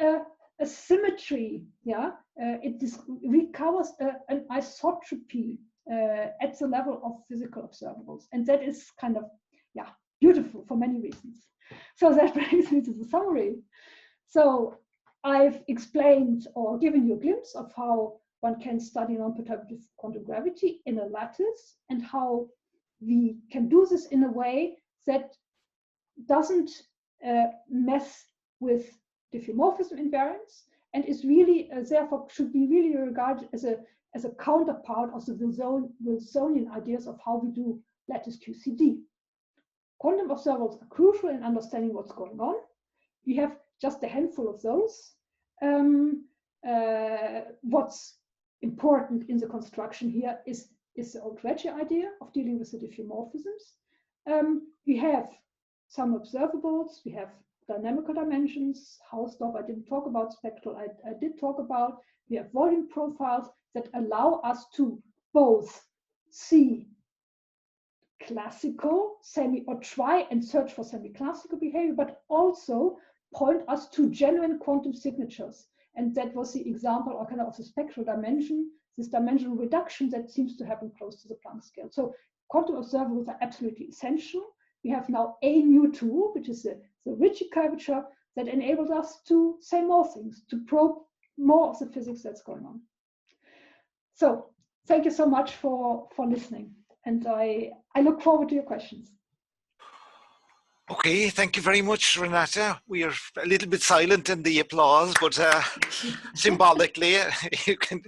a symmetry. Yeah, it recovers an isotropy at the level of physical observables, and that is kind of beautiful for many reasons. So that brings me to the summary. So I've explained or given you a glimpse of how one can study non-perturbative quantum gravity in a lattice, and how we can do this in a way that doesn't mess with diffeomorphism-invariance, and is really therefore should be really regarded as a counterpart of the Wilsonian ideas of how we do lattice QCD. Quantum observables are crucial in understanding what's going on. We have just a handful of those. What's important in the construction here is the old Ricci idea of dealing with the diffeomorphisms. We have some observables, we have dynamical dimensions, Hausdorff I didn't talk about, spectral I did talk about. We have volume profiles that allow us to both see classical, or try and search for semi-classical behavior, but also point us to genuine quantum signatures. And that was the example or kind of the spectral dimension, this dimensional reduction that seems to happen close to the Planck scale. So quantum observables are absolutely essential. We have now a new tool, which is the Ricci curvature, that enables us to say more things, to probe more of the physics that's going on. So thank you so much for listening. And I look forward to your questions. Okay, thank you very much, Renata. We are a little bit silent in the applause, but symbolically, you can.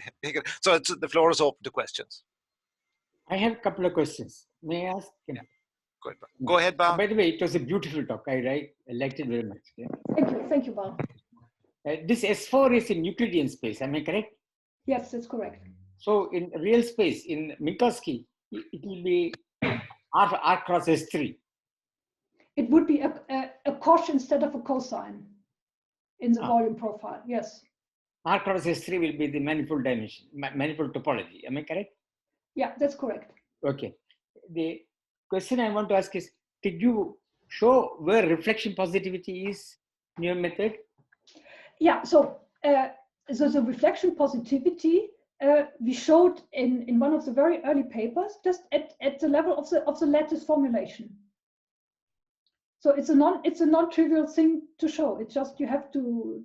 So the floor is open to questions. I have a couple of questions. May I ask? Yeah. Go ahead, Bal. By the way, it was a beautiful talk. I liked it very much. Yeah. Thank you, Bal. This S4 is in Euclidean space. Am I correct? Yes, that's correct. So in real space, in Minkowski, it will be R cross S3. It would be a cosh instead of a cosine in the volume profile, yes. R cross S3 will be the manifold dimension, manifold topology. Am I correct? Yeah, that's correct. Okay. The question I want to ask is, did you show where reflection positivity is in your method? Yeah, so the reflection positivity we showed in one of the very early papers, just at the level of the lattice formulation. So it's a non-trivial thing to show. It's just you have to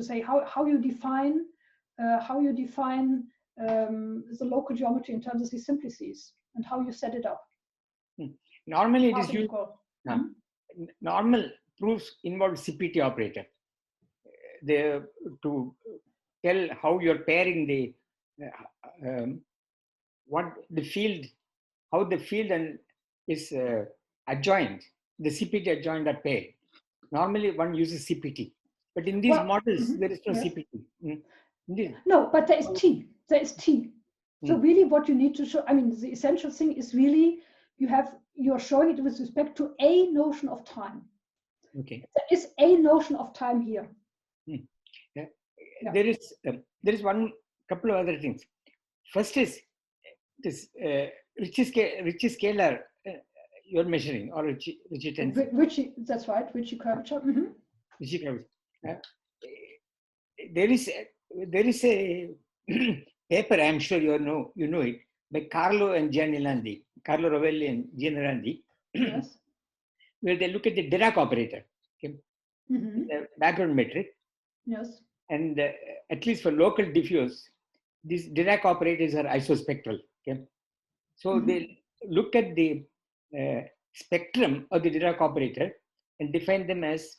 say how you define the local geometry in terms of these simplices and how you set it up. Normally, it is used. Normal proofs involve CPT operator. To tell how you're pairing the how the field and is adjoined. The CPT adjoined are paired. Normally, one uses CPT, but in these models, there is no CPT. No, but there is T. There is T. So really, what you need to show, I mean, the essential thing is really you're showing it with respect to a notion of time. Okay. There is a notion of time here. Yeah. There is one couple of other things. First is this Ricci scalar you're measuring, or Ricci tensor. Ricci, that's right. Ricci curvature. Ricci curvature. There is a paper, I'm sure you know it, by Carlo Rovelli and Generandi, Yes. where they look at the Dirac operator, okay? The background metric. Yes. And at least for local diffuse, these Dirac operators are isospectral. Okay? So they look at the spectrum of the Dirac operator and define them as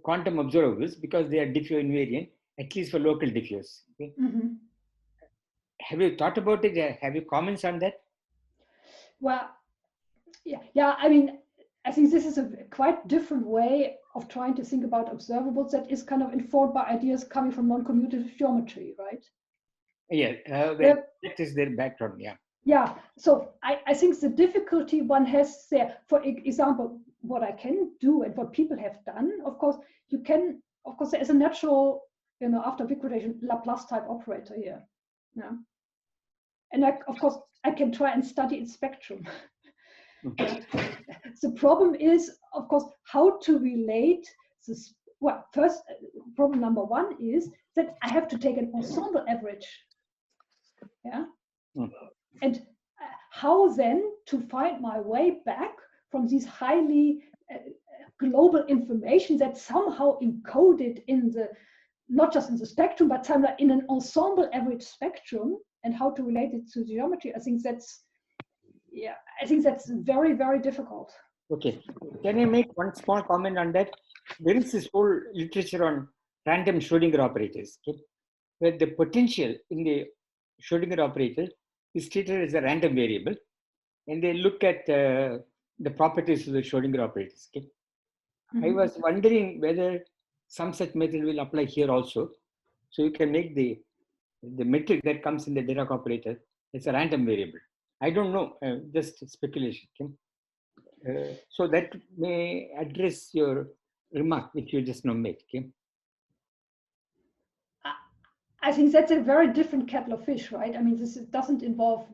quantum observables because they are diffeomorphism-invariant, at least for local diffuse. Okay? Have you thought about it? Have you comments on that? Well, yeah. I mean, I think this is a quite different way of trying to think about observables that is kind of informed by ideas coming from non-commutative geometry, right? Yeah, that is their background, yeah. Yeah, so I think the difficulty one has there, for example, what I can do and what people have done, of course, there is a natural, after big rotation, Laplace type operator here. Yeah. And of course, I can try and study its spectrum. The problem is, of course, how to relate this. Well, first, problem number one is that I have to take an ensemble average. Yeah. And how then to find my way back from these highly global information that's somehow encoded in not just in the spectrum, but somewhere in an ensemble average spectrum, and how to relate it to geometry. I think that's very, very difficult. Okay. Can I make one small comment on that? There is this whole literature on random Schrodinger operators, okay, where the potential in the Schrodinger operator is treated as a random variable, and they look at the properties of the Schrodinger operators. Okay? I was wondering whether some such method will apply here also. So you can make the metric that comes in the Dirac operator as a random variable. I don't know, just speculation. Okay? So that may address your remark which you just now made. Okay? I think that's a very different kettle of fish, right? I mean, this doesn't involve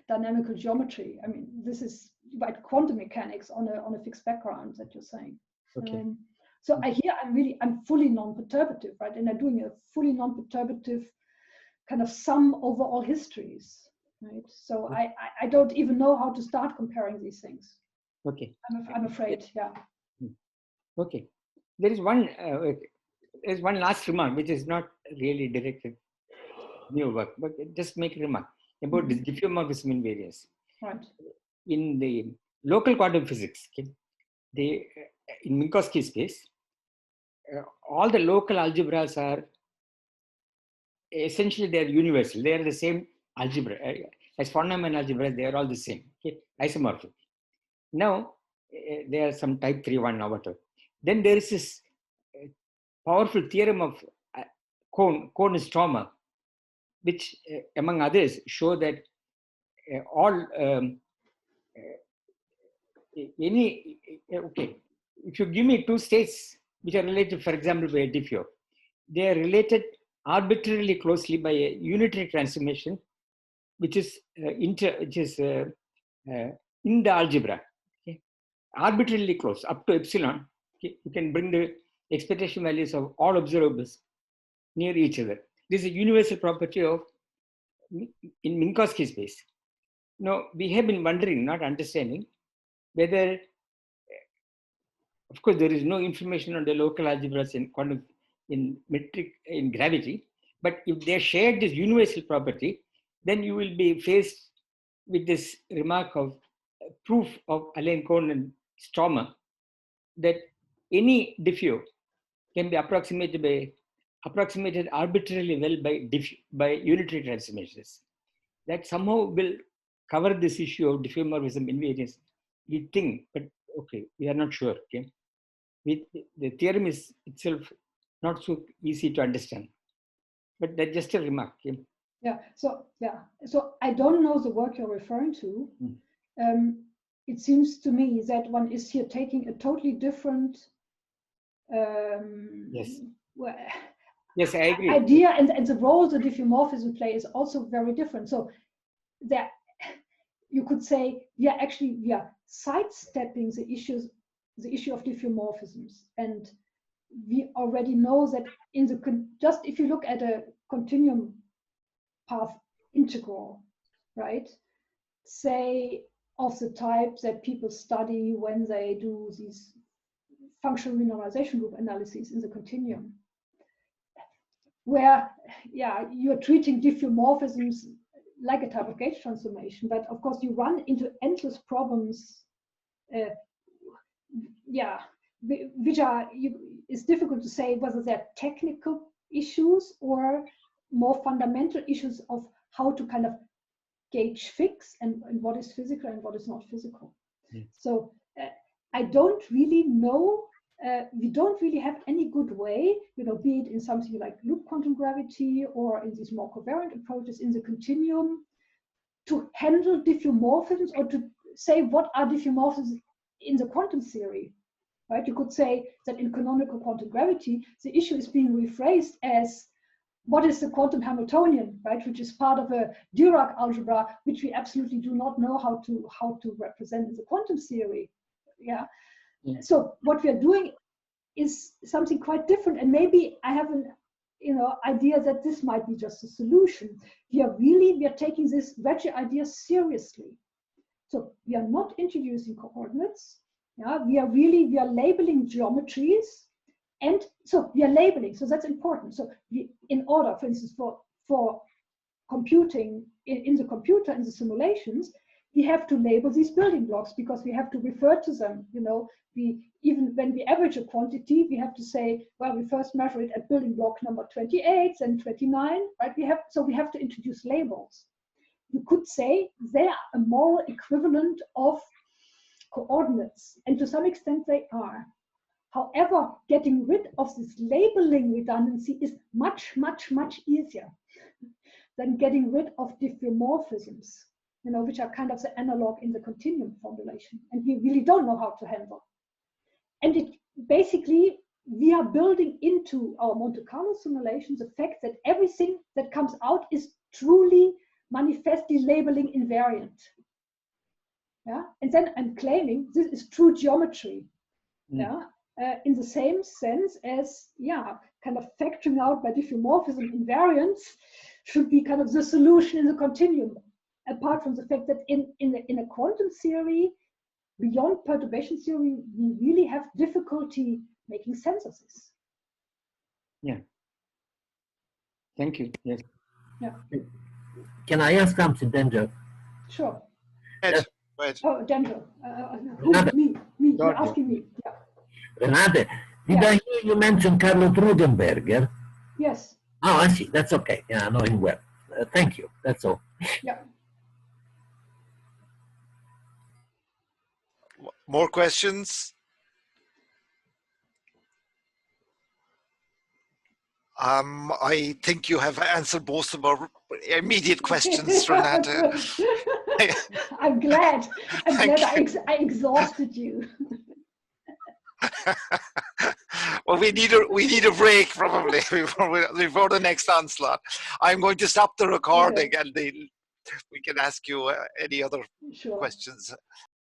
dynamical geometry. I mean, this is about quantum mechanics on a fixed background that you're saying. Okay. So I'm fully non-perturbative, right? And I'm doing a fully non-perturbative kind of sum over all histories, right? So I don't even know how to start comparing these things. Okay. I'm afraid, yeah. Okay. There is one last remark which is not really directed new work, but just make a remark about this diffeomorphism-invariance. Right. In the local quantum physics, okay, in Minkowski space, all the local algebras are essentially they are universal. They are the same algebra as von Neumann algebras. They are all the same, okay, isomorphic. Now there are some type 3-1 or whatever. Then there is this powerful theorem of Kohn-Stromer, which among others show that if you give me two states which are related, for example, by a diffeo, they are related arbitrarily closely by a unitary transformation, which is in the algebra. Okay? arbitrarily close, up to epsilon, okay, you can bring the expectation values of all observables near each other. This is a universal property of in Minkowski space. Now, we have been wondering, not understanding, whether, of course, there is no information on the local algebras in quantum, in metric, in gravity, but if they share this universal property, then you will be faced with this remark of proof of Alain Cohn and Stormer that any diffeo can be approximated arbitrarily well by unitary transformations. That somehow will cover this issue of diffeomorphism-invariance. We think, but okay, we are not sure. Okay, the theorem is itself not so easy to understand, but that's just a remark. Okay? Yeah. So I don't know the work you're referring to. It seems to me that one is here taking a totally different yes, I agree. idea, and the role the diffeomorphism play is also very different. So there, you could say we are sidestepping the issue of diffeomorphisms, and we already know that in the just if you look at a continuum path integral, right? Say of the type that people study when they do these functional renormalization group analyses in the continuum, where you're treating diffeomorphisms like a type of gauge transformation, but of course you run into endless problems, which are it's difficult to say whether they're technical issues or more fundamental issues of how to kind of gauge fix and what is physical and what is not physical. So I don't really know. We don't really have any good way, be it in something like loop quantum gravity or in these more covariant approaches in the continuum, to handle diffeomorphisms or to say what are diffeomorphisms in the quantum theory, right? You could say that in canonical quantum gravity, the issue is being rephrased as what is the quantum Hamiltonian, right? Which is part of a Dirac algebra, which we absolutely do not know how to represent in the quantum theory. Yeah. So what we are doing is something quite different, and maybe I have an idea that this might be just a solution. We are taking this Ricci idea seriously. So we are not introducing coordinates. Yeah, we are labeling geometries, and so we are labeling. So that's important. So in order, for instance, for computing in the computer, in the simulations, we have to label these building blocks because we have to refer to them. Even when we average a quantity, we have to say, well, we first measure it at building block number 28 and 29, right? We have to introduce labels. You could say they are a moral equivalent of coordinates, and to some extent they are. However, getting rid of this labeling redundancy is much, much, much easier than getting rid of diffeomorphisms, which are kind of the analog in the continuum formulation, and we really don't know how to handle. And it basically, we are building into our Monte Carlo simulations the fact that everything that comes out is truly manifestly labeling invariant. Yeah, and then I'm claiming this is true geometry. Yeah, in the same sense as kind of factoring out by diffeomorphism-invariance should be kind of the solution in the continuum. Apart from the fact that in a quantum theory, beyond perturbation theory, we really have difficulty making sense of this. Yeah. Thank you. Yes. Yeah. Can I ask something, Danger? Sure. Ed. Oh, Danger. Me. You're asking me. Yeah. Renate, did I hear you mention Carlo Trudenberger? Yes. Oh, I see. That's okay. Yeah, I know him well. Thank you. That's all. Yeah. More questions? I think you have answered most of our immediate questions, Renate. I'm glad I exhausted you. Well, we need a break probably before the next onslaught. I'm going to stop the recording, and we can ask you any other questions.